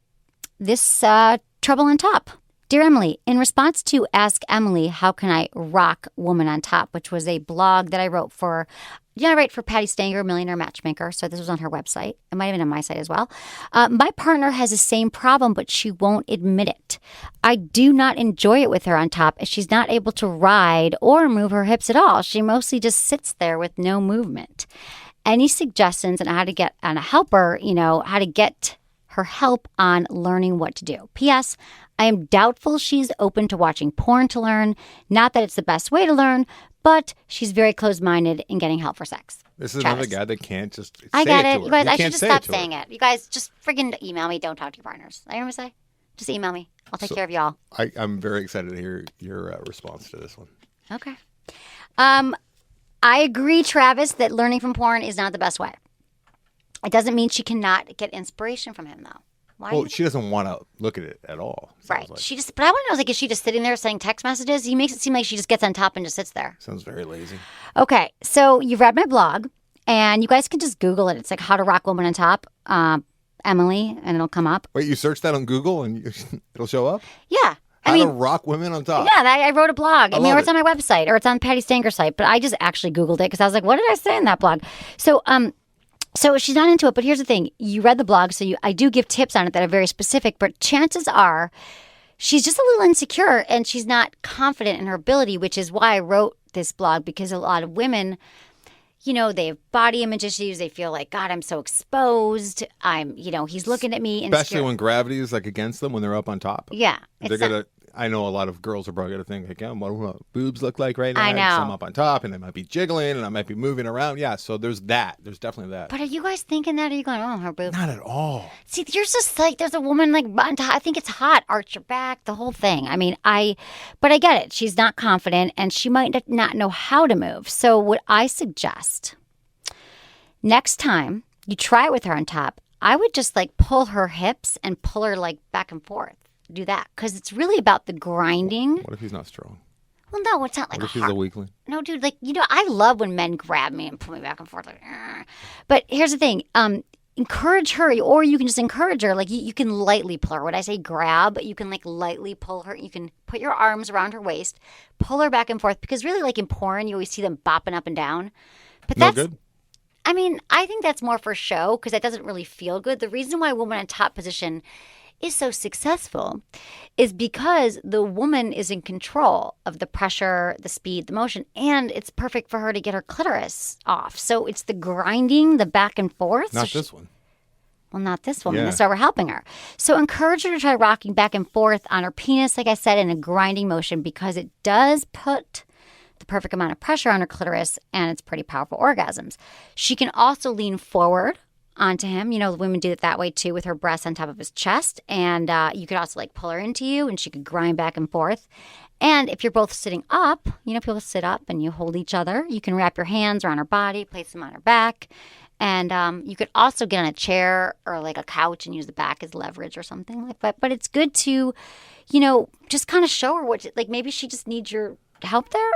Speaker 1: this trouble on top. Dear Emily, in response to Ask Emily, How Can I Rock Woman on Top, which was a blog that I wrote for, I write for Patty Stanger, Millionaire Matchmaker. So this was on her website. It might have been on my site as well. My partner has the same problem, but she won't admit it. I do not enjoy it with her on top, as she's not able to ride or move her hips at all. She mostly just sits there with no movement. Any suggestions on how to get on a helper, how to get her help on learning what to do? P.S. I am doubtful she's open to watching porn to learn. Not that it's the best way to learn, but she's very closed-minded in getting help for sex.
Speaker 2: This is
Speaker 1: Travis.
Speaker 2: another guy that can't just say
Speaker 1: I get
Speaker 2: it
Speaker 1: it.
Speaker 2: to her.
Speaker 1: You guys, I should
Speaker 2: can't
Speaker 1: just
Speaker 2: say
Speaker 1: stop
Speaker 2: to her.
Speaker 1: saying it. You guys just friggin' email me. Don't talk to your partners. I know what I'm say? Just email me. I'll take care of y'all.
Speaker 2: I'm very excited to hear your response to this one.
Speaker 1: Okay. I agree, Travis, that learning from porn is not the best way. It doesn't mean she cannot get inspiration from him, though. Why?
Speaker 2: Well, she doesn't want to look at it at all.
Speaker 1: Right.
Speaker 2: Like.
Speaker 1: But I want to know, is she just sitting there saying text messages? He makes it seem like she just gets on top and just sits there.
Speaker 2: Sounds very lazy.
Speaker 1: Okay. So you've read my blog, and you guys can just Google it. It's like How to Rock Woman on Top, Emily, and it'll come up.
Speaker 2: Wait, you search that on Google and it'll show up?
Speaker 1: Yeah.
Speaker 2: How to rock women on top.
Speaker 1: Yeah, I wrote a blog. Or it's
Speaker 2: it.
Speaker 1: on my website, or it's on Patty Stanger's site. But I just actually Googled it because I was like, what did I say in that blog? So she's not into it, but here's the thing. You read the blog, so I do give tips on it that are very specific, but chances are she's just a little insecure and she's not confident in her ability, which is why I wrote this blog, because a lot of women, they have body image issues. They feel like, God, I'm so exposed. He's looking at me.
Speaker 2: Especially
Speaker 1: insecure.
Speaker 2: when gravity is like against them when they're up on top.
Speaker 1: Yeah.
Speaker 2: They're going to... I know a lot of girls are probably going to think, like, what do boobs look like right now?
Speaker 1: I know.
Speaker 2: I'm up on top, and they might be jiggling, and I might be moving around. Yeah, so there's that. There's definitely that.
Speaker 1: But are you guys thinking that? Or are you going, oh, her boob?
Speaker 2: Not at all.
Speaker 1: See, you're just like, there's a woman like on top. I think it's hot. Arch your back, the whole thing. I mean, but I get it. She's not confident, and she might not know how to move. So what I suggest, next time you try it with her on top, I would just like pull her hips and pull her like back and forth. Do that, because it's really about the grinding.
Speaker 2: What if he's not strong?
Speaker 1: Well, no, it's not like
Speaker 2: What if he's
Speaker 1: hard.
Speaker 2: a weakling?
Speaker 1: No, dude, I love when men grab me and pull me back and forth. Like, "Argh." But here's the thing. Encourage her, or you can just encourage her. Like, you can lightly pull her. When I say grab, you can like lightly pull her. You can put your arms around her waist, pull her back and forth, because really, like in porn, you always see them bopping up and down. But
Speaker 2: No
Speaker 1: that's
Speaker 2: good?
Speaker 1: I mean, I think that's more for show, because that doesn't really feel good. The reason why woman in top position is so successful is because the woman is in control of the pressure, the speed, the motion, and it's perfect for her to get her clitoris off. So it's the grinding, the back and forth.
Speaker 2: Not this one.
Speaker 1: Well, not this woman.
Speaker 2: Yeah.
Speaker 1: That's why we're helping her. So encourage her to try rocking back and forth on her penis, like I said, in a grinding motion, because it does put the perfect amount of pressure on her clitoris, and it's pretty powerful orgasms. She can also lean forward onto him. The women do it that way too, with her breasts on top of his chest. And you could also like pull her into you, and she could grind back and forth. And if you're both sitting up, people sit up and you hold each other. You can wrap your hands around her body, place them on her back. And you could also get on a chair or like a couch and use the back as leverage or something like that. But it's good to, just kind of show her maybe she just needs your help there.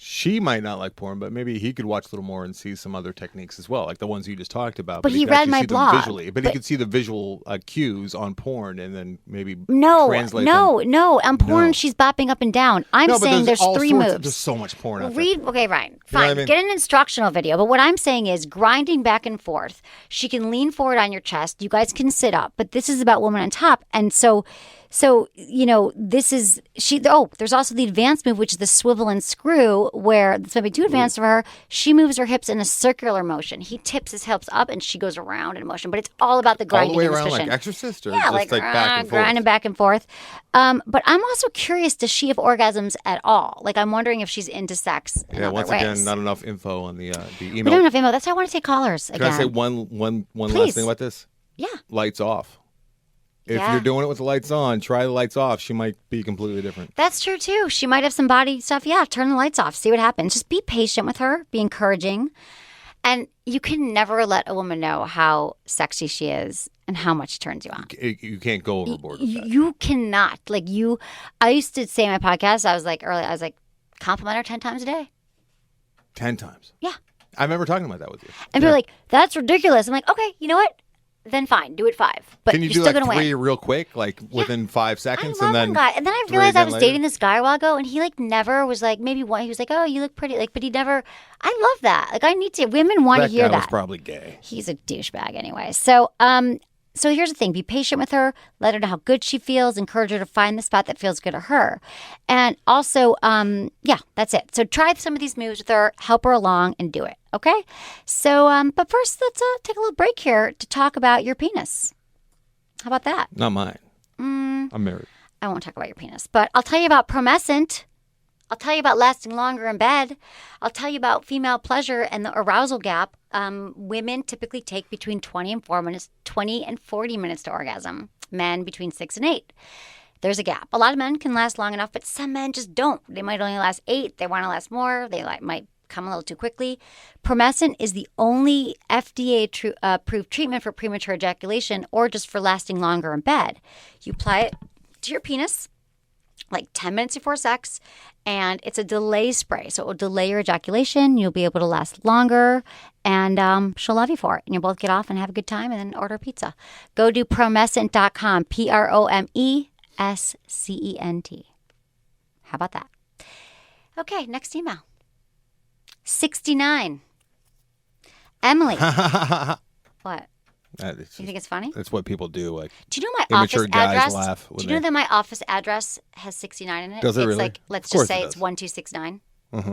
Speaker 2: she might not like porn, but maybe he could watch a little more and see some other techniques as well, like the ones you just talked about.
Speaker 1: But he
Speaker 2: could
Speaker 1: read
Speaker 2: actually
Speaker 1: my
Speaker 2: see them
Speaker 1: blog.
Speaker 2: visually. But he could see the visual cues on porn and then maybe
Speaker 1: No,
Speaker 2: translate
Speaker 1: no,
Speaker 2: them.
Speaker 1: no. On porn,
Speaker 2: No.
Speaker 1: she's bopping up and down. I'm
Speaker 2: No, but
Speaker 1: saying there's
Speaker 2: all
Speaker 1: 3
Speaker 2: sorts
Speaker 1: moves.
Speaker 2: There's so much porn out there.
Speaker 1: Read, okay, Ryan,
Speaker 2: You know
Speaker 1: fine.
Speaker 2: what I mean?
Speaker 1: Get an instructional video. But what I'm saying is grinding back and forth. She can lean forward on your chest. You guys can sit up. But this is about woman on top. And so this is there's also the advanced move, which is the swivel and screw, where this might be too advanced for her. She moves her hips in a circular motion. He tips his hips up and she goes around in motion. But it's all about the
Speaker 2: All
Speaker 1: grinding
Speaker 2: the way
Speaker 1: and the
Speaker 2: around like
Speaker 1: fishing.
Speaker 2: Exorcist, or
Speaker 1: Yeah,
Speaker 2: just like back and forth?
Speaker 1: grinding back and forth. But I'm also curious, does she have orgasms at all? Like, I'm wondering if she's into sex in
Speaker 2: Yeah,
Speaker 1: other
Speaker 2: once
Speaker 1: ways.
Speaker 2: again, not enough info on the
Speaker 1: We
Speaker 2: email.
Speaker 1: don't have enough info. That's why I want to take callers
Speaker 2: Can
Speaker 1: again.
Speaker 2: I say one last
Speaker 1: Please.
Speaker 2: thing about this?
Speaker 1: Yeah.
Speaker 2: Lights off. If
Speaker 1: Yeah.
Speaker 2: you're doing it with the lights on, try the lights off. She might be completely different.
Speaker 1: That's true, too. She might have some body stuff. Yeah, turn the lights off. See what happens. Just be patient with her. Be encouraging. And you can never let a woman know how sexy she is and how much she turns you on.
Speaker 2: You can't go overboard with that.
Speaker 1: You cannot. I used to say in my podcast, I was like, compliment her 10 times a day.
Speaker 2: 10 times.
Speaker 1: Yeah.
Speaker 2: I remember talking about that with you.
Speaker 1: And people are like, that's ridiculous. I'm like, okay, you know what? Then fine, do it 5. But
Speaker 2: Can you
Speaker 1: you're
Speaker 2: do
Speaker 1: still
Speaker 2: like
Speaker 1: gonna
Speaker 2: 3
Speaker 1: win.
Speaker 2: real quick, like within 5 seconds,
Speaker 1: I love
Speaker 2: and then
Speaker 1: one guy. And then I
Speaker 2: 3
Speaker 1: realized I
Speaker 2: again
Speaker 1: was
Speaker 2: later?
Speaker 1: dating this guy a while ago, and he never was like, maybe one. He was like, oh, you look pretty. But he never. I love that. I need to. Women want to hear
Speaker 2: that guy
Speaker 1: that.
Speaker 2: was probably gay.
Speaker 1: He's a douchebag anyway. So here's the thing. Be patient with her. Let her know how good she feels. Encourage her to find the spot that feels good to her. And also, that's it. So try some of these moves with her. Help her along and do it. Okay? So, but first, let's take a little break here to talk about your penis. How about that?
Speaker 2: Not mine. I'm married.
Speaker 1: I won't talk about your penis, but I'll tell you about promescent. I'll tell you about lasting longer in bed. I'll tell you about female pleasure and the arousal gap. Women typically take between 20 and 40 minutes to orgasm. Men between 6 and 8. There's a gap. A lot of men can last long enough, but some men just don't. They might only last 8. They want to last more. They might come a little too quickly. Promescent is the only FDA approved treatment for premature ejaculation or just for lasting longer in bed. You apply it to your penis like 10 minutes before sex, and it's a delay spray. So it will delay your ejaculation. You'll be able to last longer, and she'll love you for it. And you'll both get off and have a good time and then order pizza. Go to promescent.com, PROMESCENT. How about that? Okay, next email. 69. Emily. What? You think it's funny?
Speaker 2: That's what people do. Like,
Speaker 1: Do you know my
Speaker 2: immature
Speaker 1: office
Speaker 2: guys
Speaker 1: address?
Speaker 2: laugh
Speaker 1: Do
Speaker 2: when
Speaker 1: you know
Speaker 2: they-
Speaker 1: that my office address has 69 in it?
Speaker 2: Does it
Speaker 1: It's
Speaker 2: really?
Speaker 1: like, let's
Speaker 2: Of course
Speaker 1: just say
Speaker 2: it
Speaker 1: it's
Speaker 2: does.
Speaker 1: 1269.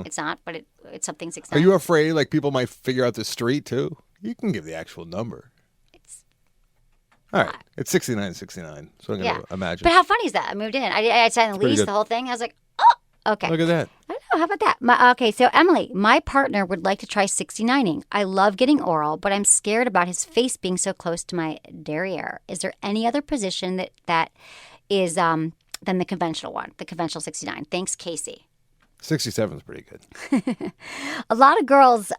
Speaker 1: It's not, but it's something
Speaker 2: Are
Speaker 1: 69.
Speaker 2: you afraid like people might figure out the street too? You can give the actual number. All right. It's 6969. So I'm going to imagine.
Speaker 1: But how funny is that? I moved in. I signed the
Speaker 2: pretty
Speaker 1: lease,
Speaker 2: good.
Speaker 1: the whole thing. I was like, oh, okay.
Speaker 2: Look at that.
Speaker 1: I know. How about that? Okay, so Emily, my partner would like to try 69ing. I love getting oral, but I'm scared about his face being so close to my derriere. Is there any other position that is than the conventional one, the conventional 69? Thanks, Casey.
Speaker 2: 67 is pretty good.
Speaker 1: A lot of girls,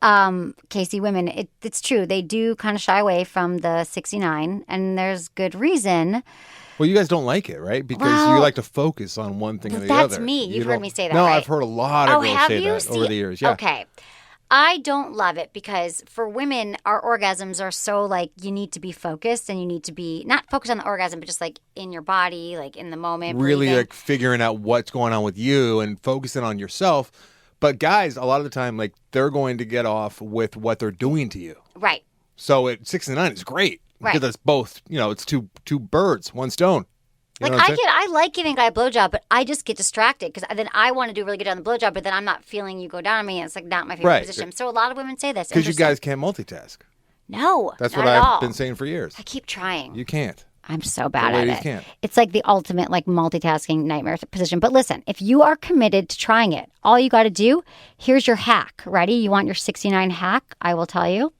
Speaker 1: Casey, women, it's true. They do kind of shy away from the 69, and there's good reason.
Speaker 2: Well, you guys don't like it, right? Because
Speaker 1: Well,
Speaker 2: you like to focus on one thing or the
Speaker 1: that's
Speaker 2: other.
Speaker 1: me.
Speaker 2: You
Speaker 1: You've heard
Speaker 2: don't-
Speaker 1: me say that,
Speaker 2: No,
Speaker 1: right?
Speaker 2: I've heard a lot of girls
Speaker 1: have
Speaker 2: say
Speaker 1: you?
Speaker 2: that over
Speaker 1: See,
Speaker 2: the years. Yeah.
Speaker 1: Okay. I don't love it because for women, our orgasms are so you need to be focused and you need to be not focused on the orgasm, but just in your body, in the moment.
Speaker 2: Really
Speaker 1: breathing.
Speaker 2: figuring out what's going on with you and focusing on yourself. But guys, a lot of the time, they're going to get off with what they're doing to you.
Speaker 1: Right.
Speaker 2: So at 69 is great.
Speaker 1: Right.
Speaker 2: Because it's both, it's two birds, one stone. You know what I'm saying?
Speaker 1: I like giving a guy a blowjob, but I just get distracted because then I want to do really good on the blowjob, but then I'm not feeling you go down on me. And it's not my favorite
Speaker 2: Right.
Speaker 1: position. So a lot of women say this.
Speaker 2: Because you
Speaker 1: Interesting.
Speaker 2: guys can't multitask.
Speaker 1: No.
Speaker 2: That's
Speaker 1: not
Speaker 2: what
Speaker 1: at
Speaker 2: I've
Speaker 1: all.
Speaker 2: been saying for years.
Speaker 1: I keep trying.
Speaker 2: You can't.
Speaker 1: I'm so bad
Speaker 2: The
Speaker 1: at
Speaker 2: ladies
Speaker 1: it.
Speaker 2: can't.
Speaker 1: It's like the ultimate multitasking nightmare position. But listen, if you are committed to trying it, all you got to do, here's your hack. Ready? You want your 69 hack? I will tell you.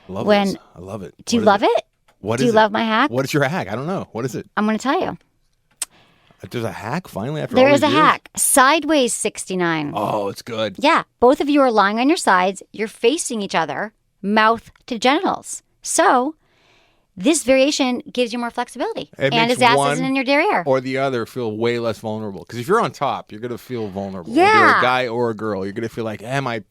Speaker 2: Love
Speaker 1: When-
Speaker 2: this. I love it.
Speaker 1: Do you
Speaker 2: What is
Speaker 1: love it?
Speaker 2: What
Speaker 1: Do
Speaker 2: is
Speaker 1: you
Speaker 2: it?
Speaker 1: love my hack?
Speaker 2: What is your hack? I don't know. What is it?
Speaker 1: I'm going to tell you.
Speaker 2: There's a hack finally after
Speaker 1: There
Speaker 2: all
Speaker 1: is a
Speaker 2: these years?
Speaker 1: hack. Sideways 69.
Speaker 2: Oh, it's good.
Speaker 1: Yeah. Both of you are lying on your sides. You're facing each other, mouth to genitals. So This variation gives you more flexibility.
Speaker 2: It
Speaker 1: and
Speaker 2: makes
Speaker 1: his ass
Speaker 2: one
Speaker 1: isn't in your derriere.
Speaker 2: or the other feel way less vulnerable. Because if you're on top, you're gonna feel vulnerable. Whether
Speaker 1: Yeah.
Speaker 2: you're a guy or a girl, you're gonna feel like, am I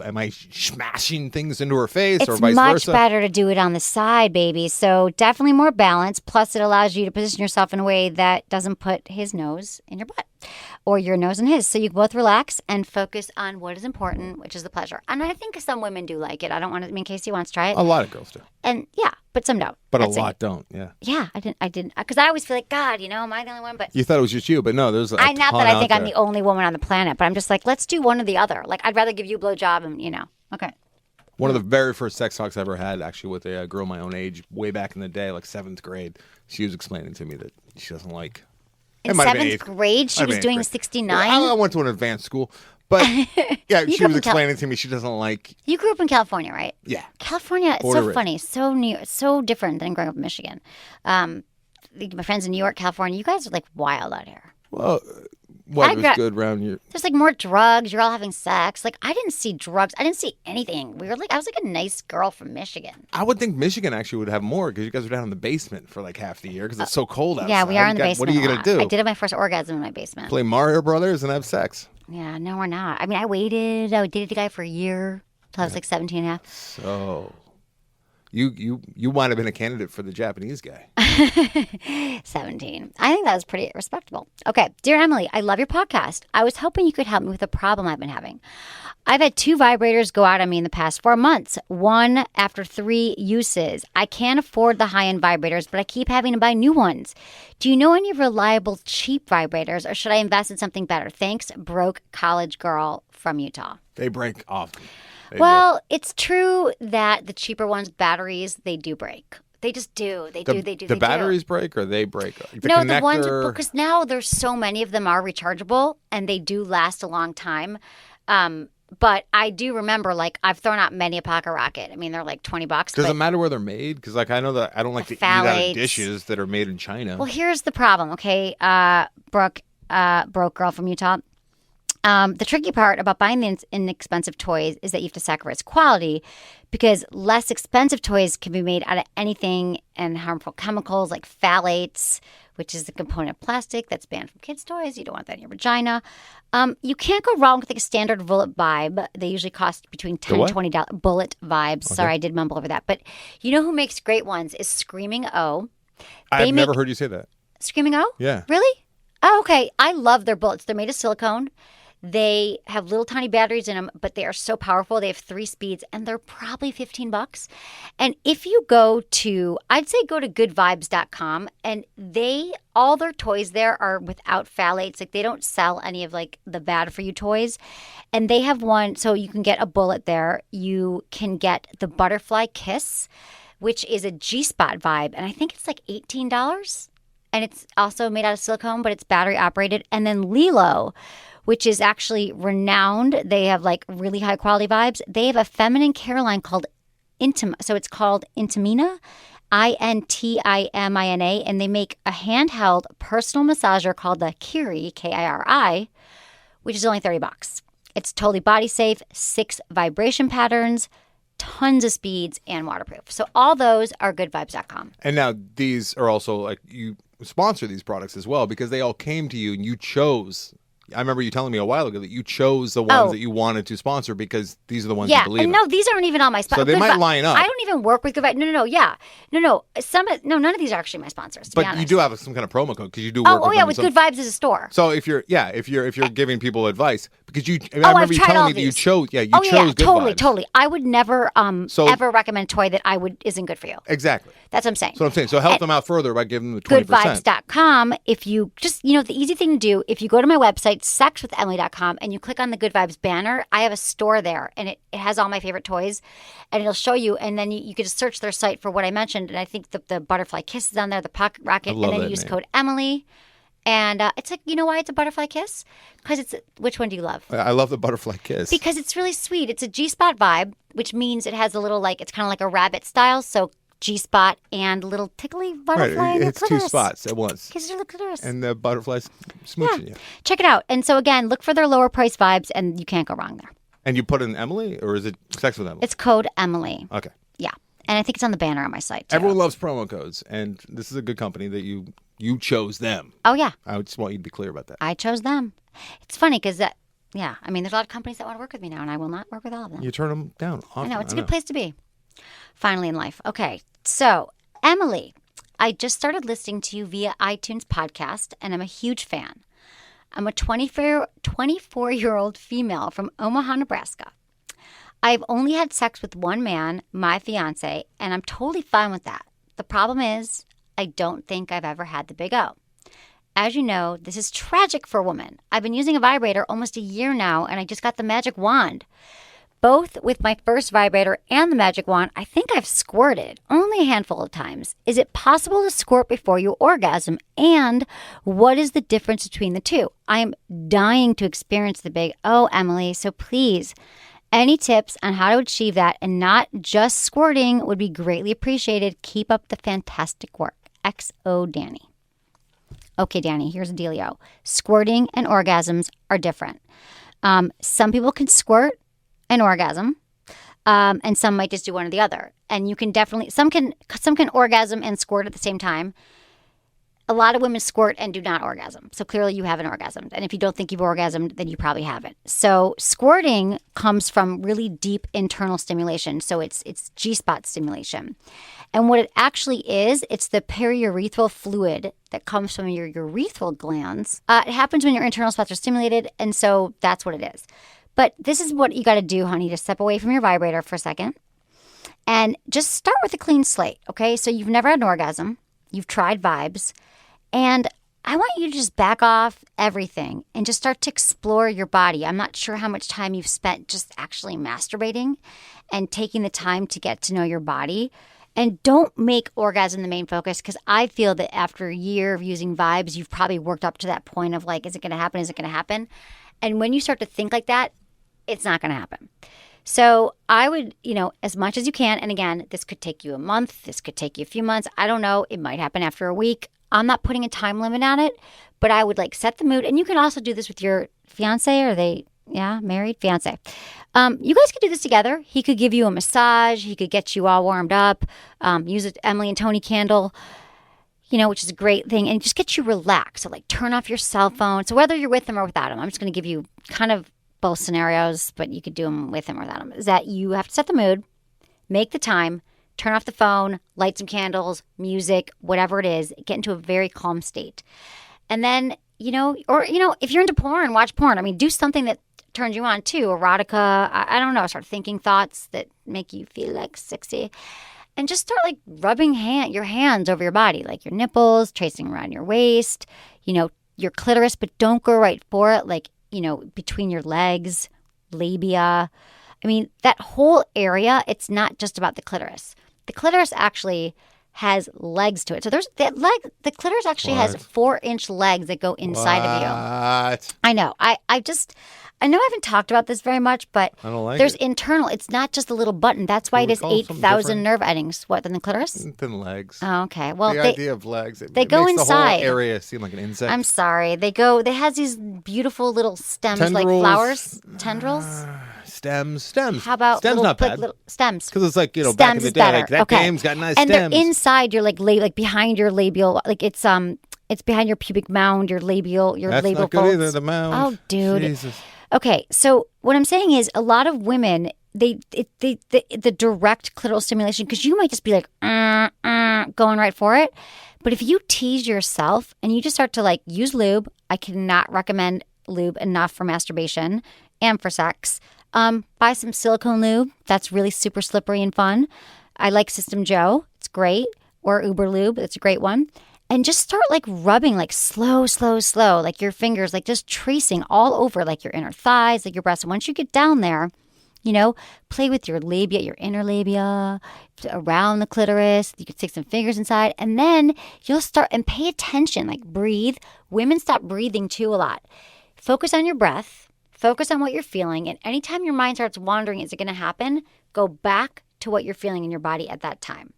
Speaker 2: smashing things into her face or
Speaker 1: It's
Speaker 2: vice
Speaker 1: much
Speaker 2: versa?
Speaker 1: better to do it on the side, baby. So definitely more balance. Plus, it allows you to position yourself in a way that doesn't put his nose in your butt or your nose in his. So you can both relax and focus on what is important, which is the pleasure. And I think some women do like it. I don't want to, I mean, Casey wants to try it.
Speaker 2: A lot of girls do,
Speaker 1: And yeah, but some don't.
Speaker 2: but
Speaker 1: That's
Speaker 2: a
Speaker 1: it.
Speaker 2: lot don't. Yeah.
Speaker 1: Yeah, I didn't, because I always feel like, God, am I the only one? But
Speaker 2: You thought it was just you, but no, there's a
Speaker 1: not
Speaker 2: ton
Speaker 1: that I
Speaker 2: out
Speaker 1: think I'm
Speaker 2: there.
Speaker 1: the only woman on the planet, but I'm just like, let's do one or the other. Like, I'd rather give you a blowjob and, okay.
Speaker 2: One of the very first sex talks I ever had, actually, with a girl my own age, way back in the day, like 7th grade. She was explaining to me that she doesn't like.
Speaker 1: In
Speaker 2: It might have been
Speaker 1: 7th
Speaker 2: eighth-
Speaker 1: grade, she
Speaker 2: might have
Speaker 1: was
Speaker 2: been
Speaker 1: doing
Speaker 2: eighth grade.
Speaker 1: 69.
Speaker 2: I went to an advanced school, but yeah,
Speaker 1: You
Speaker 2: she
Speaker 1: grew
Speaker 2: was
Speaker 1: up in
Speaker 2: explaining to me she doesn't like.
Speaker 1: You grew up in California, right?
Speaker 2: Yeah.
Speaker 1: California, it's
Speaker 2: Border
Speaker 1: so
Speaker 2: ridge.
Speaker 1: funny, so new, so different than growing up in Michigan. My friends in New York, California, you guys are like wild out here.
Speaker 2: Well,
Speaker 1: I
Speaker 2: weather's
Speaker 1: gra-
Speaker 2: good around you.
Speaker 1: There's like more drugs. You're all having sex. Like I didn't see drugs. I didn't see anything. I was like a nice girl from Michigan.
Speaker 2: I would think Michigan actually would have more because you guys are down in the basement for like half the year because it's so cold outside.
Speaker 1: Yeah, we are in the
Speaker 2: You got-
Speaker 1: basement.
Speaker 2: What are you
Speaker 1: a
Speaker 2: gonna
Speaker 1: lot.
Speaker 2: do?
Speaker 1: I did have my first orgasm in my basement.
Speaker 2: Play Mario Brothers and have sex.
Speaker 1: Yeah, no, we're not. I mean, I waited. I dated the guy for a year till I was like 17 and a half.
Speaker 2: So, you might have been a candidate for the Japanese guy.
Speaker 1: 17. I think that was pretty respectable. Okay. Dear Emily, I love your podcast. I was hoping you could help me with a problem I've been having. I've had 2 vibrators go out on me in the past 4 months, one after 3 uses. I can't afford the high-end vibrators, but I keep having to buy new ones. Do you know any reliable, cheap vibrators, or should I invest in something better? Thanks, broke college girl from Utah.
Speaker 2: They break often. They do.
Speaker 1: Well, it's true that the cheaper ones, batteries, they do break. They just do. They do.
Speaker 2: The batteries break or they break? The
Speaker 1: no,
Speaker 2: connector...
Speaker 1: the ones because now there's so many of them are rechargeable and they do last a long time. But I do remember, like, I've thrown out many a pocket rocket. I mean, they're like $20.
Speaker 2: Does
Speaker 1: but
Speaker 2: it matter where they're made? Because, like, I know that I don't like to eat out
Speaker 1: phthalates.
Speaker 2: of dishes that are made in China.
Speaker 1: Well, here's the problem, okay, Brooke, broke girl from Utah. The tricky part about buying the inexpensive toys is that you have to sacrifice quality because less expensive toys can be made out of anything and harmful chemicals like phthalates, which is the component of plastic that's banned from kids' toys. You don't want that in your vagina. You can't go wrong with like a standard bullet vibe. They usually cost between $10
Speaker 2: what?
Speaker 1: and $20. Bullet vibes. Sorry, I did mumble over that. But you know who makes great ones is Screaming O.
Speaker 2: I've
Speaker 1: they
Speaker 2: never
Speaker 1: make-
Speaker 2: heard you say that.
Speaker 1: Screaming O?
Speaker 2: Yeah.
Speaker 1: Really? Oh, okay. I love their bullets. They're made of silicone. They have little tiny batteries in them, but they are so powerful. They have 3 speeds, and they're probably $15. And if you go to goodvibes.com, and all their toys there are without phthalates. Like they don't sell any of like the bad for you toys. And they have one, so you can get a bullet there. You can get the Butterfly Kiss, which is a G-spot vibe, and I think it's like $18. And it's also made out of silicone, but it's battery operated. And then Lilo, which is actually renowned. They have like really high quality vibes. They have a feminine care line called Intima. So it's called Intimina, Intimina. And they make a handheld personal massager called the Kiri, Kiri, which is only $30. It's totally body safe, 6 vibration patterns, tons of speeds, and waterproof. So all those are goodvibes.com.
Speaker 2: And now these are also like you sponsor these products as well because they all came to you and you chose. I remember you telling me a while ago that you chose the ones that you wanted to sponsor because these are the ones you believe
Speaker 1: and
Speaker 2: in.
Speaker 1: no, these aren't even on my sponsors.
Speaker 2: So they might line up.
Speaker 1: I don't even work with Good Vibes. No, yeah. No, none of these are actually my sponsors, to be
Speaker 2: But
Speaker 1: honest.
Speaker 2: you do have some kind of promo code because you do work with
Speaker 1: yeah,
Speaker 2: them
Speaker 1: with
Speaker 2: in
Speaker 1: Good Vibes as a store.
Speaker 2: So if you're giving people advice because you, I
Speaker 1: I've
Speaker 2: remember you
Speaker 1: tried all
Speaker 2: telling me that you
Speaker 1: these.
Speaker 2: chose, you
Speaker 1: Oh,
Speaker 2: chose
Speaker 1: yeah,
Speaker 2: Good
Speaker 1: totally,
Speaker 2: Vibes.
Speaker 1: totally. I would never
Speaker 2: So-
Speaker 1: ever recommend a toy that isn't good for you.
Speaker 2: Exactly.
Speaker 1: That's what I'm saying.
Speaker 2: So I'm saying, so help them out further by giving them the 20%.
Speaker 1: Goodvibes.com. If you just, the easy thing to do, if you go to my website, sexwithemily.com, and you click on the Good Vibes banner, I have a store there, and it has all my favorite toys, and it'll show you, and then you can just search their site for what I mentioned, and I think the Butterfly Kiss is on there, the Pocket Rocket, and
Speaker 2: love
Speaker 1: then
Speaker 2: that
Speaker 1: you use
Speaker 2: name.
Speaker 1: code Emily, and it's like, you know why it's a Butterfly Kiss? Because which one do you love?
Speaker 2: I love the Butterfly Kiss.
Speaker 1: Because it's really sweet. It's a G-spot vibe, which means it has a little it's kind of like a rabbit style, so G-spot and little tickly butterfly in your
Speaker 2: it's 2
Speaker 1: clitoris.
Speaker 2: spots at once.
Speaker 1: Kisses your clitoris.
Speaker 2: And the butterfly's smooching you.
Speaker 1: Check it out. And so again, look for their lower price vibes, and you can't go wrong there.
Speaker 2: And you put in Emily, or is it Sex with Emily?
Speaker 1: It's code Emily.
Speaker 2: Okay.
Speaker 1: Yeah. And I think it's on the banner on my site, too.
Speaker 2: Everyone loves promo codes, and this is a good company that you chose them.
Speaker 1: Oh, yeah.
Speaker 2: I just want you to be clear about that.
Speaker 1: I chose them. It's funny because there's a lot of companies that want to work with me now, and I will not work with all of them.
Speaker 2: You turn them down often.
Speaker 1: I know. It's a good place to be. Finally in life. Okay. So, Emily, I just started listening to you via iTunes podcast, and I'm a huge fan. I'm a 24-year-old female from Omaha, Nebraska. I've only had sex with one man, my fiance, and I'm totally fine with that. The problem is, I don't think I've ever had the big O. As you know, this is tragic for a woman. I've been using a vibrator almost a year now, and I just got the magic wand. Both with my first vibrator and the magic wand, I think I've squirted only a handful of times. Is it possible to squirt before you orgasm? And what is the difference between the two? I am dying to experience the big O, Emily, so please, any tips on how to achieve that and not just squirting would be greatly appreciated. Keep up the fantastic work. XO Danny. Okay, Danny, here's the dealio. Squirting and orgasms are different. Some people can squirt and orgasm, and some might just do one or the other. And you can definitely, some can orgasm and squirt at the same time. A lot of women squirt and do not orgasm. So clearly you haven't orgasmed. And if you don't think you've orgasmed, then you probably haven't. So squirting comes from really deep internal stimulation. So it's G-spot stimulation. And what it actually is, it's the periurethral fluid that comes from your urethral glands. It happens when your internal spots are stimulated. And so that's what it is. But this is what you got to do, honey, to step away from your vibrator for a second. And just start with a clean slate, okay? So you've never had an orgasm. You've tried vibes. And I want you to just back off everything and just start to explore your body. I'm not sure how much time you've spent just actually masturbating and taking the time to get to know your body. And don't make orgasm the main focus, because I feel that after a year of using vibes, you've probably worked up to that point of like, is it going to happen? Is it going to happen? And when you start to think like that, it's not going to happen. So I would, as much as you can. And again, this could take you a month. This could take you a few months. I don't know. It might happen after a week. I'm not putting a time limit on it, but I would set the mood. And you can also do this with your fiance. Are they, married? Fiance. You guys could do this together. He could give you a massage. He could get you all warmed up. Use an Emily and Tony candle, which is a great thing. And just get you relaxed. So turn off your cell phone. So whether you're with him or without him, I'm just going to give you kind of both scenarios, but you could do them with him or without him, is that you have to set the mood, make the time, turn off the phone, light some candles, music, whatever it is, get into a very calm state. And then, if you're into porn, watch porn. I mean, do something that turns you on too. Erotica, I don't know, start thinking thoughts that make you feel sexy. And just start rubbing your hands over your body, your nipples, tracing around your waist, your clitoris, but don't go right for it, between your legs, labia. I mean, that whole area, it's not just about the clitoris. The clitoris actually has legs to it. So there's that leg. The clitoris actually has 4-inch legs that go inside of you.
Speaker 2: What?
Speaker 1: I know. I know I haven't talked about this very much, but
Speaker 2: I don't like
Speaker 1: there's
Speaker 2: it.
Speaker 1: internal. It's not just a little button. That's why it is 8,000 nerve endings. What, than the clitoris?
Speaker 2: Than legs.
Speaker 1: Oh, okay. Well,
Speaker 2: the idea of legs, it
Speaker 1: they go
Speaker 2: makes
Speaker 1: inside.
Speaker 2: the whole area seem like an insect.
Speaker 1: I'm sorry. They has these beautiful little stems, like flowers, tendrils.
Speaker 2: Stems.
Speaker 1: How about
Speaker 2: stems? Not bad.
Speaker 1: little stems?
Speaker 2: Because it's back in
Speaker 1: Stems
Speaker 2: the
Speaker 1: is
Speaker 2: day,
Speaker 1: better.
Speaker 2: that
Speaker 1: Okay.
Speaker 2: game's got nice
Speaker 1: and
Speaker 2: stems.
Speaker 1: they're inside your behind your labial, it's behind your pubic mound, your labial
Speaker 2: That's
Speaker 1: labial
Speaker 2: not good
Speaker 1: folds.
Speaker 2: either, the mound.
Speaker 1: Oh, dude.
Speaker 2: Jesus.
Speaker 1: Okay, so what I'm saying is a lot of women, the direct clitoral stimulation, because you might just be going right for it. But if you tease yourself and you just start to use lube, I cannot recommend lube enough for masturbation and for sex. Buy some silicone lube. That's really super slippery and fun. I like System Joe. It's great. Or Uber Lube. It's a great one. And just start rubbing slow, your fingers, just tracing all over your inner thighs, your breasts. And once you get down there, play with your labia, your inner labia, around the clitoris. You can stick some fingers inside. And then you'll start and pay attention, breathe. Women stop breathing too a lot. Focus on your breath. Focus on what you're feeling. And anytime your mind starts wandering, is it going to happen? Go back to what you're feeling in your body at that time.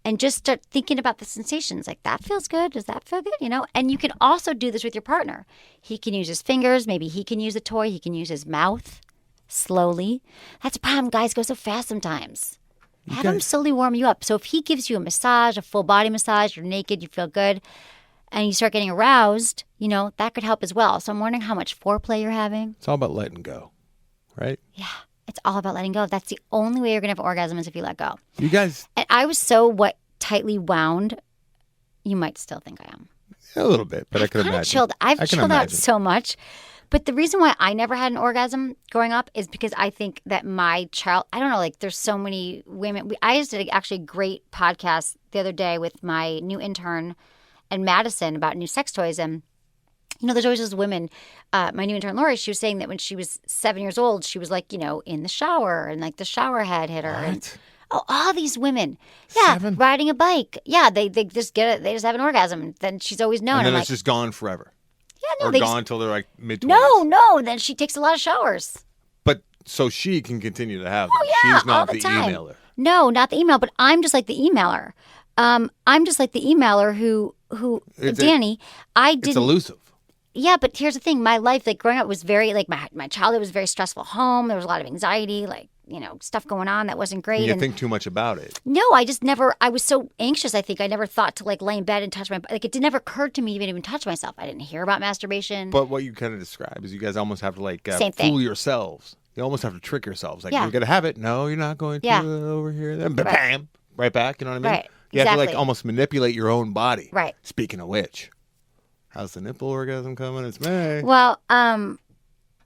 Speaker 1: And just start thinking about the sensations. That feels good. Does that feel good? And you can also do this with your partner. He can use his fingers. Maybe he can use a toy. He can use his mouth slowly. That's a problem. Guys go so fast sometimes. Have him slowly warm you up. So if he gives you a massage, a full body massage, you're naked, you feel good, and you start getting aroused, that could help as well. So I'm wondering how much foreplay you're having.
Speaker 2: It's all about letting go, right?
Speaker 1: Yeah, it's all about letting go. That's the only way you're going to have an orgasm is if you let go.
Speaker 2: You guys...
Speaker 1: And I was so tightly wound, you might still think I am.
Speaker 2: A little bit, but I can imagine.
Speaker 1: I've chilled out so much. But the reason why I never had an orgasm growing up is because I think that my child, I don't know, there's so many women. I just did actually a great podcast the other day with my new intern and Madison about new sex toys. And, there's always those women. My new intern, Lori, she was saying that when she was 7 years old, she was in the shower and the shower head hit her.
Speaker 2: What?
Speaker 1: And, all these women. Yeah,
Speaker 2: 7?
Speaker 1: Riding a bike. Yeah, they just get it. They just have an orgasm. And then she's always known.
Speaker 2: And then it's just gone forever.
Speaker 1: Yeah, no,
Speaker 2: or
Speaker 1: they
Speaker 2: gone until they're mid-20s.
Speaker 1: No. Then she takes a lot of showers.
Speaker 2: But so she can continue to have them.
Speaker 1: Oh, yeah,
Speaker 2: She's not
Speaker 1: all the time.
Speaker 2: emailer.
Speaker 1: No, not the email, but I'm just like the emailer. I'm just like the emailer who Danny, I didn't.
Speaker 2: It's elusive.
Speaker 1: Yeah, but here's the thing. My life, growing up was very, my childhood was a very stressful home. There was a lot of anxiety, stuff going on that wasn't great.
Speaker 2: And you think too much about it.
Speaker 1: No, I just never, I was so anxious, I think. I never thought to lay in bed and touch it never occurred to me to even touch myself. I didn't hear about masturbation.
Speaker 2: But what you kind of describe is you guys almost have to
Speaker 1: Same thing.
Speaker 2: fool yourselves. You almost have to trick yourselves.
Speaker 1: Yeah.
Speaker 2: You're going to have it. No, you're not going to over here. Then bam, right back. You know what I mean?
Speaker 1: Right.
Speaker 2: You
Speaker 1: Exactly.
Speaker 2: have to almost manipulate your own body.
Speaker 1: Right.
Speaker 2: Speaking of which, how's the nipple orgasm coming? It's May.
Speaker 1: Well,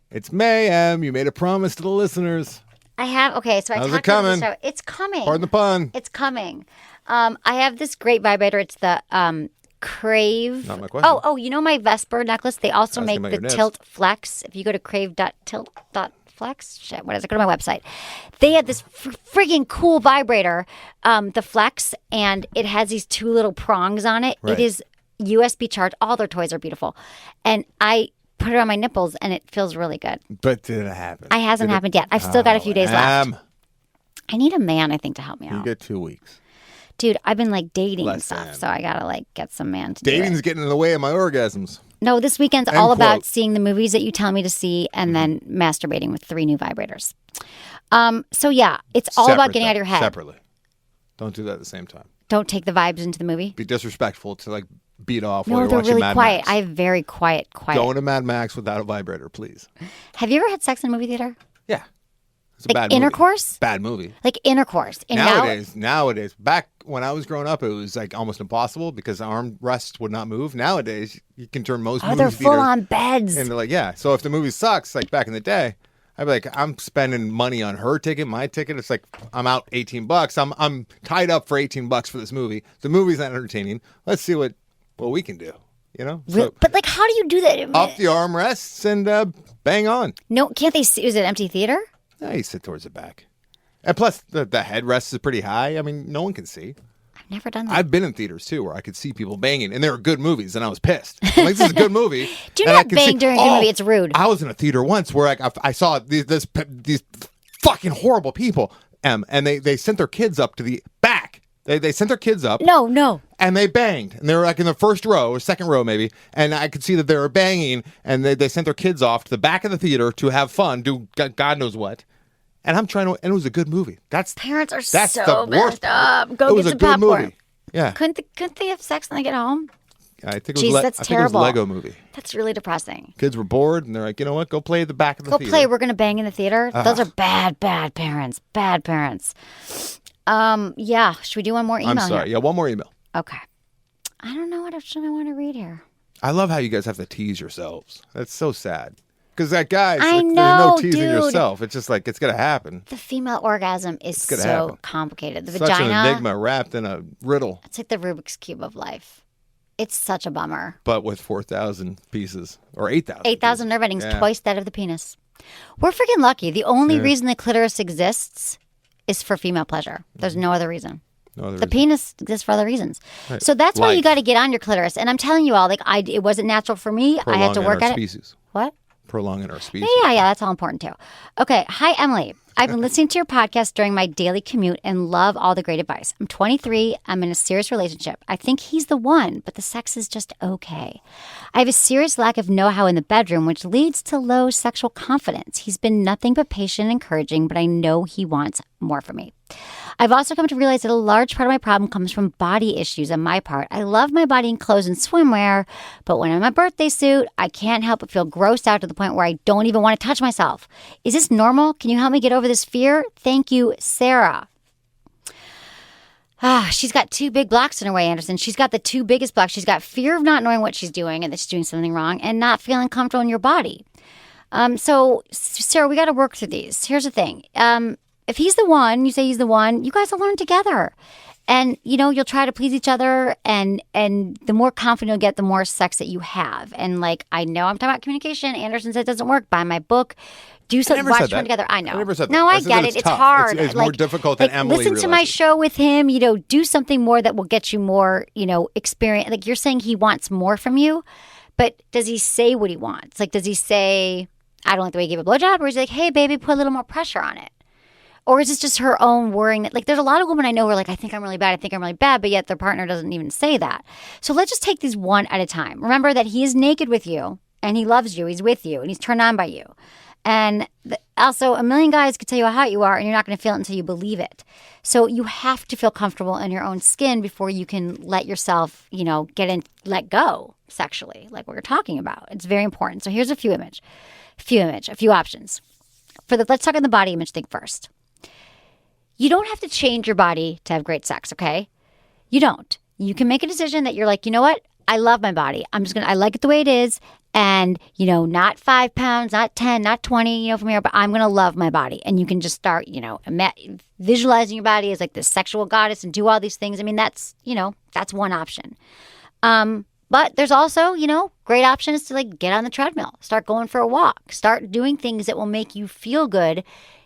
Speaker 2: It's May, You made a promise to the listeners.
Speaker 1: I have, okay, so I
Speaker 2: How's
Speaker 1: talked
Speaker 2: it
Speaker 1: about
Speaker 2: coming?
Speaker 1: this show. It's coming.
Speaker 2: Pardon the pun.
Speaker 1: It's coming. I have this great vibrator. It's the Crave.
Speaker 2: Not my question.
Speaker 1: Oh, my Vesper necklace? They also
Speaker 2: Asking
Speaker 1: make
Speaker 2: about
Speaker 1: the
Speaker 2: your nips.
Speaker 1: Tilt Flex. If you go to crave.tilt.flex, shit, what is it? Go to my website. They had this freaking cool vibrator, the Flex, and it has these two little prongs on it.
Speaker 2: Right.
Speaker 1: It is USB charged. All their toys are beautiful. And I put it on my nipples, and it feels really good.
Speaker 2: But did it happen?
Speaker 1: It hasn't happened yet. I've still got a few days left.
Speaker 2: Em,
Speaker 1: I need a man, I think, to help me
Speaker 2: You
Speaker 1: out.
Speaker 2: get 2 weeks.
Speaker 1: Dude, I've been dating and
Speaker 2: Less
Speaker 1: stuff,
Speaker 2: than.
Speaker 1: so I gotta get some man to do
Speaker 2: Dating's
Speaker 1: it.
Speaker 2: getting in the way of my orgasms.
Speaker 1: No, this weekend's
Speaker 2: End
Speaker 1: all about
Speaker 2: quote.
Speaker 1: seeing the movies that you tell me to see and then masturbating with 3 new vibrators. So yeah, it's all about
Speaker 2: Separate,
Speaker 1: getting out of your
Speaker 2: though.
Speaker 1: head.
Speaker 2: Separately. Don't do that at the same time.
Speaker 1: Don't take the vibes into the movie.
Speaker 2: Be disrespectful to beat off while
Speaker 1: No,
Speaker 2: you're
Speaker 1: they're
Speaker 2: watching
Speaker 1: really
Speaker 2: Mad
Speaker 1: quiet.
Speaker 2: Max.
Speaker 1: I have very quiet.
Speaker 2: Go into Mad Max without a vibrator, please.
Speaker 1: Have you ever had sex in a movie theater?
Speaker 2: Yeah. It's a bad
Speaker 1: intercourse?
Speaker 2: movie. Bad movie.
Speaker 1: Intercourse. And
Speaker 2: Nowadays, back when I was growing up, it was almost impossible because the armrests would not move. Nowadays, you can turn most movie
Speaker 1: they're
Speaker 2: theaters
Speaker 1: full on beds.
Speaker 2: and they're yeah. So if the movie sucks, back in the day, I'd be I'm spending money on her ticket, my ticket. It's I'm out $18. I'm tied up for $18 for this movie. The movie's not entertaining. Let's see what we can do. So
Speaker 1: But how do you do that?
Speaker 2: up the armrests and bang on.
Speaker 1: No, can't they see? Is it an empty theater?
Speaker 2: Yeah, you sit towards the back. And plus, the headrest is pretty high. I mean, no one can see.
Speaker 1: I've never done that.
Speaker 2: I've been in theaters, too, where I could see people banging, and they were good movies, and I was pissed. I'm this is a good movie.
Speaker 1: Do
Speaker 2: and
Speaker 1: not
Speaker 2: I could
Speaker 1: bang during a good movie. It's rude.
Speaker 2: I was in a theater once where I saw these fucking horrible people, and they sent their kids up to the back. They sent their kids up.
Speaker 1: No.
Speaker 2: And they banged. And they were in the first row, or second row maybe. And I could see that they were banging, and they sent their kids off to the back of the theater to have fun, do God knows what. And I'm trying to, and it was a good movie.
Speaker 1: Parents are
Speaker 2: that's
Speaker 1: so
Speaker 2: the worst
Speaker 1: messed up. Go
Speaker 2: it was
Speaker 1: get
Speaker 2: a
Speaker 1: some
Speaker 2: good
Speaker 1: popcorn.
Speaker 2: movie. Yeah.
Speaker 1: Couldn't they have sex when they get home?
Speaker 2: I think it was,
Speaker 1: Jeez, that's
Speaker 2: I think it was a
Speaker 1: terrible.
Speaker 2: Lego movie.
Speaker 1: That's really depressing.
Speaker 2: Kids were bored, and they're you know what? Go play at the back of the
Speaker 1: Go
Speaker 2: theater.
Speaker 1: play. We're gonna bang in the theater. Those are bad parents. Bad parents. Yeah. Should we do one more email?
Speaker 2: I'm sorry.
Speaker 1: Here?
Speaker 2: Yeah, one more email.
Speaker 1: Okay. I don't know what option I want to read here.
Speaker 2: I love how you guys have to tease yourselves. That's so sad. Because guys,
Speaker 1: I
Speaker 2: there's
Speaker 1: know,
Speaker 2: no teasing
Speaker 1: dude.
Speaker 2: yourself. It's just it's going to happen.
Speaker 1: The female orgasm is
Speaker 2: gonna
Speaker 1: so
Speaker 2: happen.
Speaker 1: complicated. The
Speaker 2: Such
Speaker 1: vagina.
Speaker 2: an enigma wrapped in a riddle,
Speaker 1: It's like the Rubik's Cube of life. It's such a bummer.
Speaker 2: but with 4,000 pieces or 8,000.
Speaker 1: 8,000 nerve endings,
Speaker 2: Yeah.
Speaker 1: twice that of the penis. We're freaking lucky. The only reason the clitoris exists is for female pleasure. There's no other reason.
Speaker 2: No other
Speaker 1: The
Speaker 2: reason.
Speaker 1: penis exists for other reasons. So that's why you
Speaker 2: Life.
Speaker 1: got to get on your clitoris. And I'm telling you all, it wasn't natural for me. I had to
Speaker 2: Prolonging
Speaker 1: work
Speaker 2: our
Speaker 1: at it.
Speaker 2: species.
Speaker 1: What?
Speaker 2: Prolonging our species.
Speaker 1: Yeah, that's all important too. Okay. Hi, Emily. I've been listening to your podcast during my daily commute and love all the great advice. I'm 23. I'm in a serious relationship. I think he's the one, but the sex is just okay. I have a serious lack of know-how in the bedroom, which leads to low sexual confidence. He's been nothing but patient and encouraging, but I know he wants more from me. I've also come to realize that a large part of my problem comes from body issues on my part. I love my body in clothes and swimwear, but when I'm in my birthday suit, I can't help but feel grossed out to the point where I don't even want to touch myself. Is this normal? Can you help me get over this fear? Thank you, Sarah. She's got two big blocks in her way, Anderson. She's got the two biggest blocks. She's got fear of not knowing what she's doing and that she's doing something wrong and not feeling comfortable in your body. So, Sarah, we got to work through these. Here's the thing. If he's the one, you say he's the one, you guys will learn together. And, you'll try to please each other. And the more confident you'll get, the more sex that you have. And, I know I'm talking about communication. Anderson said it doesn't work. Buy my book. Do something. Watch one together. I know.
Speaker 2: I never said that.
Speaker 1: No, I get it. It's hard.
Speaker 2: It's more difficult than Emily
Speaker 1: listen to my
Speaker 2: realizes.
Speaker 1: show with him. Do something more that will get you more, experience. Like you're saying he wants more from you. But does he say what he wants? Does he say, I don't like the way you give a blowjob? Or is he like, hey, baby, put a little more pressure on it? Or is this just her own worrying? There's a lot of women I know who are like, I think I'm really bad, but yet their partner doesn't even say that. So let's just take these one at a time. Remember that he is naked with you, and he loves you, he's with you, and he's turned on by you. And also, a million guys could tell you how hot you are, and you're not going to feel it until you believe it. So you have to feel comfortable in your own skin before you can let yourself, let go sexually, like what we're talking about. It's very important. So here's a few options. Let's talk on the body image thing first. You don't have to change your body to have great sex, okay? You don't. You can make a decision that you're like, you know what? I love my body. I like it the way it is. And, not 5 pounds, not 10, not 20, from here, but I'm going to love my body. And you can just start, visualizing your body as like this sexual goddess and do all these things. I mean, that's one option. But there's also, great options to get on the treadmill, start going for a walk, start doing things that will make you feel good.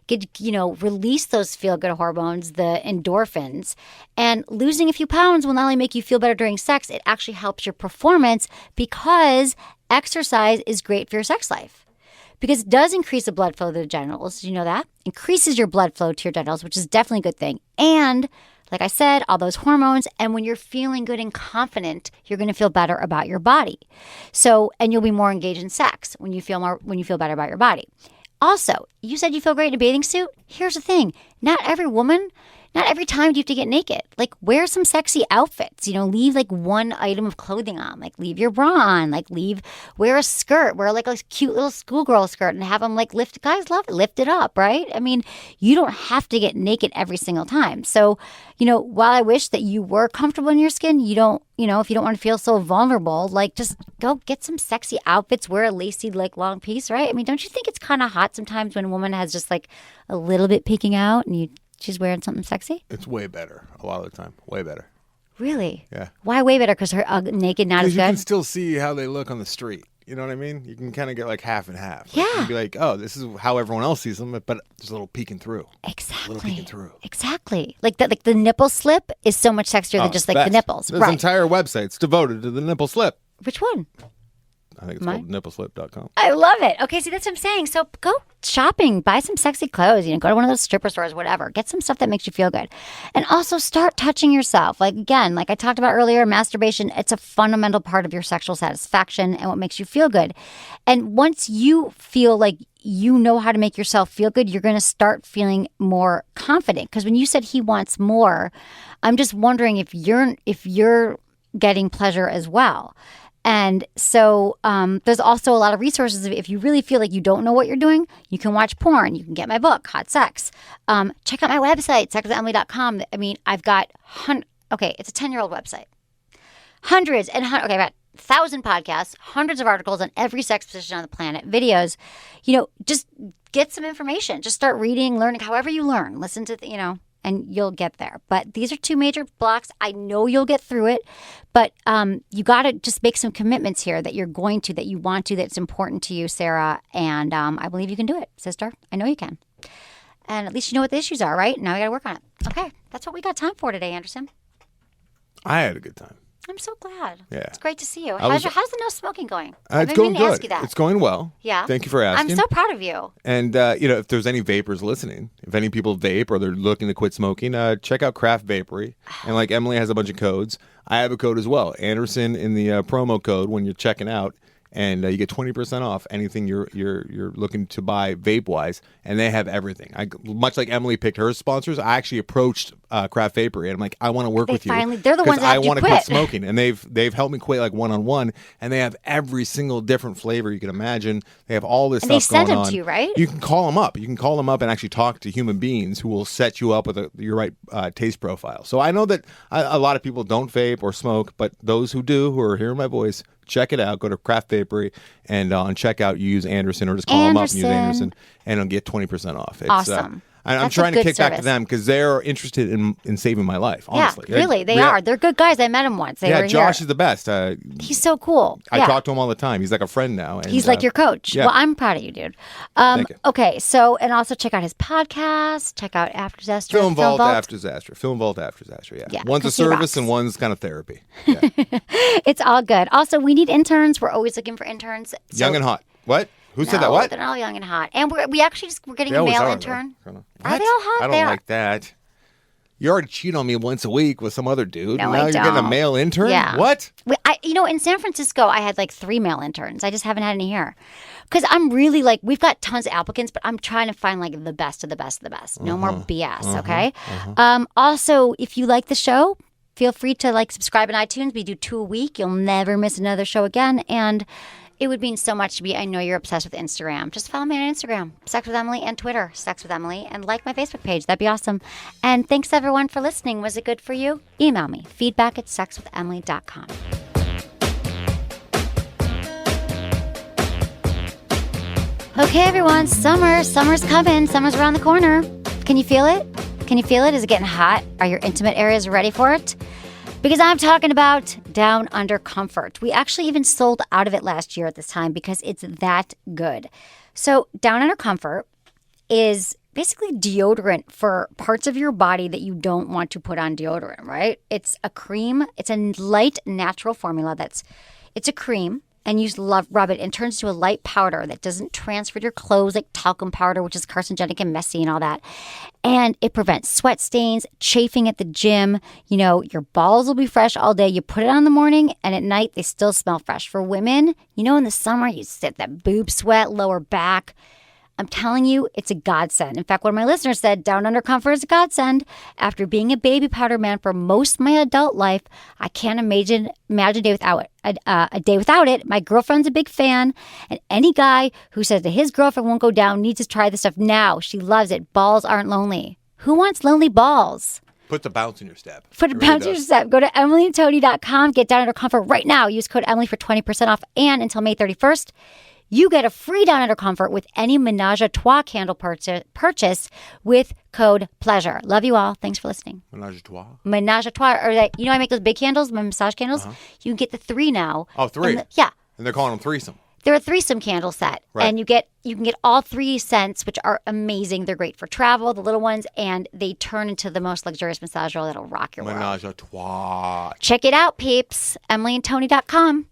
Speaker 1: Release those feel-good hormones, the endorphins. And losing a few pounds will not only make you feel better during sex, it actually helps your performance because exercise is great for your sex life. Because it does increase the blood flow to the genitals. Did you know that? Increases your blood flow to your genitals, which is definitely a good thing. And like I said, all those hormones. And when you're feeling good and confident, you're going to feel better about your body. And you'll be more engaged in sex when you feel better about your body. Also, you said you feel great in a bathing suit. Here's the thing. Not every time do you have to get naked. Wear some sexy outfits. Leave one item of clothing on. Leave your bra on. Wear a skirt. Wear a cute little schoolgirl skirt and have them lift. Guys love it. Lift it up, right? I mean, you don't have to get naked every single time. So, while I wish that you were comfortable in your skin, you don't, if you don't want to feel so vulnerable, just go get some sexy outfits. Wear a lacy, long piece, right? I mean, don't you think it's kind of hot sometimes when a woman has just a little bit peeking out and she's wearing something sexy?
Speaker 2: It's way better a lot of the time. Way better.
Speaker 1: Really?
Speaker 2: Yeah.
Speaker 1: Why way better? Because her naked not as
Speaker 2: Because you can
Speaker 1: good?
Speaker 2: still see how they look on the street. You know what I mean? You can kind of get half and half.
Speaker 1: Yeah.
Speaker 2: You can be like, oh, this is how everyone else sees them, but there's a little peeking through.
Speaker 1: Exactly.
Speaker 2: A little peeking through.
Speaker 1: Exactly. The nipple slip is so much sexier than just the nipples.
Speaker 2: There's
Speaker 1: right.
Speaker 2: entire websites devoted to the nipple slip.
Speaker 1: Which one?
Speaker 2: I think it's called nipple-slip.com.
Speaker 1: I love it. Okay, see, that's what I'm saying. So go shopping, buy some sexy clothes, go to one of those stripper stores, whatever. Get some stuff that makes you feel good. And also start touching yourself. Again, like I talked about earlier, masturbation, it's a fundamental part of your sexual satisfaction and what makes you feel good. And once you feel like you know how to make yourself feel good, you're going to start feeling more confident. Because when you said he wants more, I'm just wondering if you're getting pleasure as well. And so there's also a lot of resources. If you really feel like you don't know what you're doing, you can watch porn. You can get my book, Hot Sex. Check out my website, sexwithemily.com. I mean, I've got, it's a 10-year-old website. About 1,000 podcasts, hundreds of articles on every sex position on the planet, videos. Just get some information. Just start reading, learning, however you learn. Listen to, and you'll get there. But these are two major blocks. I know you'll get through it, but you got to just make some commitments here that you're going to, that you want to, that's important to you, Sarah. And I believe you can do it, sister. I know you can. And at least you know what the issues are, right? Now we got to work on it. Okay, that's what we got time for today, Anderson.
Speaker 2: I had a good time.
Speaker 1: I'm so glad.
Speaker 2: Yeah.
Speaker 1: It's great to see you.
Speaker 2: how's
Speaker 1: the no smoking going?
Speaker 2: It's going good.
Speaker 1: Ask you that.
Speaker 2: It's going well.
Speaker 1: Yeah.
Speaker 2: Thank you for asking.
Speaker 1: I'm so proud of you.
Speaker 2: And, if there's any vapors listening, if any people vape or they're looking to quit smoking, check out Craft Vapory. And like Emily has a bunch of codes, I have a code as well. Anderson in the promo code when you're checking out. and you get 20% off anything you're looking to buy vape wise, and they have everything. Much like Emily picked her sponsors, I actually approached Craft Vapery, and I'm like, I want to work with you.
Speaker 1: They're the ones that
Speaker 2: I
Speaker 1: helped you
Speaker 2: want to
Speaker 1: quit.
Speaker 2: quit smoking, and they've helped me quit like one-on-one, and they have every single different flavor you can imagine. They have all this
Speaker 1: And they
Speaker 2: stuff
Speaker 1: send
Speaker 2: going
Speaker 1: them
Speaker 2: on.
Speaker 1: to you, right?
Speaker 2: You can call them up. You can call them up and actually talk to human beings who will set you up with your right taste profile. So I know that a lot of people don't vape or smoke, but those who do, who are hearing my voice, check it out. Go to Craft Vapery, and on checkout you use Anderson, or just call them up and use Anderson, and it'll get 20% off. It's,
Speaker 1: Awesome.
Speaker 2: I'm
Speaker 1: That's
Speaker 2: trying
Speaker 1: a
Speaker 2: to
Speaker 1: good
Speaker 2: kick back to
Speaker 1: service.
Speaker 2: them because they're interested in saving my life, honestly.
Speaker 1: Yeah, really, they are. They're good guys. I met them once. They were
Speaker 2: Josh
Speaker 1: here.
Speaker 2: is the best.
Speaker 1: He's so cool.
Speaker 2: I
Speaker 1: Yeah.
Speaker 2: talk to him all the time. He's like a friend now. And,
Speaker 1: He's like your coach.
Speaker 2: yeah.
Speaker 1: Well, I'm proud of you, dude.
Speaker 2: Thank you.
Speaker 1: Okay, so, and also check out his podcast. Check out After Disaster.
Speaker 2: Film Vault After Disaster. Film Vault After Disaster, yeah.
Speaker 1: Yeah,
Speaker 2: One's a
Speaker 1: 'cause he
Speaker 2: service
Speaker 1: rocks.
Speaker 2: and one's kind of therapy. Yeah.
Speaker 1: It's all good. Also, we need interns. We're always looking for interns. So-
Speaker 2: Young and hot. What? Who said that?
Speaker 1: No,
Speaker 2: What?
Speaker 1: they're all young and hot. And we're actually we're getting
Speaker 2: They
Speaker 1: a
Speaker 2: always
Speaker 1: male
Speaker 2: are, though.
Speaker 1: intern.
Speaker 2: Kinda.
Speaker 1: Are
Speaker 2: What?
Speaker 1: they all hot?
Speaker 2: I
Speaker 1: They
Speaker 2: don't
Speaker 1: are.
Speaker 2: like that. You already cheat on me once a week with some other dude.
Speaker 1: No,
Speaker 2: now
Speaker 1: I
Speaker 2: you're getting a
Speaker 1: don't.
Speaker 2: male intern?
Speaker 1: Yeah.
Speaker 2: What?
Speaker 1: In San Francisco, I had like 3 male interns. I just haven't had any here. Because I'm really like, we've got tons of applicants, but I'm trying to find like the best of the best of the best. No more BS, okay? Also, if you like the show, feel free to like subscribe on iTunes. We do 2 a week. You'll never miss another show again. And it would mean so much to me. I know you're obsessed with Instagram. Just follow me on Instagram, Sex with Emily, and Twitter, Sex with Emily, and like my Facebook page. That'd be awesome. And thanks everyone for listening. Was it good for you? Email me, feedback@sexwithemily.com. Okay, everyone, summer's coming. Summer's around the corner. Can you feel it? Can you feel it? Is it getting hot? Are your intimate areas ready for it? Because I'm talking about Down Under Comfort. We actually even sold out of it last year at this time because it's that good. So Down Under Comfort is basically deodorant for parts of your body that you don't want to put on deodorant, right? It's a cream. It's a light natural formula it's a cream. And you rub it and turns to a light powder that doesn't transfer to your clothes like talcum powder, which is carcinogenic and messy and all that. And it prevents sweat stains, chafing at the gym. You know, your balls will be fresh all day. You put it on in the morning and at night they still smell fresh. For women, you know, in the summer you sit that boob sweat, lower back. I'm telling you, it's a godsend. In fact, one of my listeners said, Down Under Comfort is a godsend. After being a baby powder man for most of my adult life, I can't imagine a day without it. A day without it. My girlfriend's a big fan, and any guy who says that his girlfriend won't go down needs to try this stuff now. She loves it. Balls aren't lonely. Who wants lonely balls?
Speaker 2: Put the bounce in your step.
Speaker 1: Put a bounce in your step. Go to emilyandtony.com. Get Down Under Comfort right now. Use code Emily for 20% off. And until May 31st, you get a free Down Under Comfort with any Menage a Trois candle purchase with code PLEASURE. Love you all. Thanks for listening.
Speaker 2: Menage a trois?
Speaker 1: Menage a Trois. Or like, you know, I make those big candles, my massage candles. You can get the 3 now.
Speaker 2: Oh, 3?
Speaker 1: Yeah.
Speaker 2: And they're calling them threesome.
Speaker 1: They're a threesome candle set.
Speaker 2: Right.
Speaker 1: And you can get all 3 scents, which are amazing. They're great for travel, the little ones, and they turn into the most luxurious massage roll that'll rock your world.
Speaker 2: Menage a trois.
Speaker 1: Check it out, peeps. emilyandtony.com.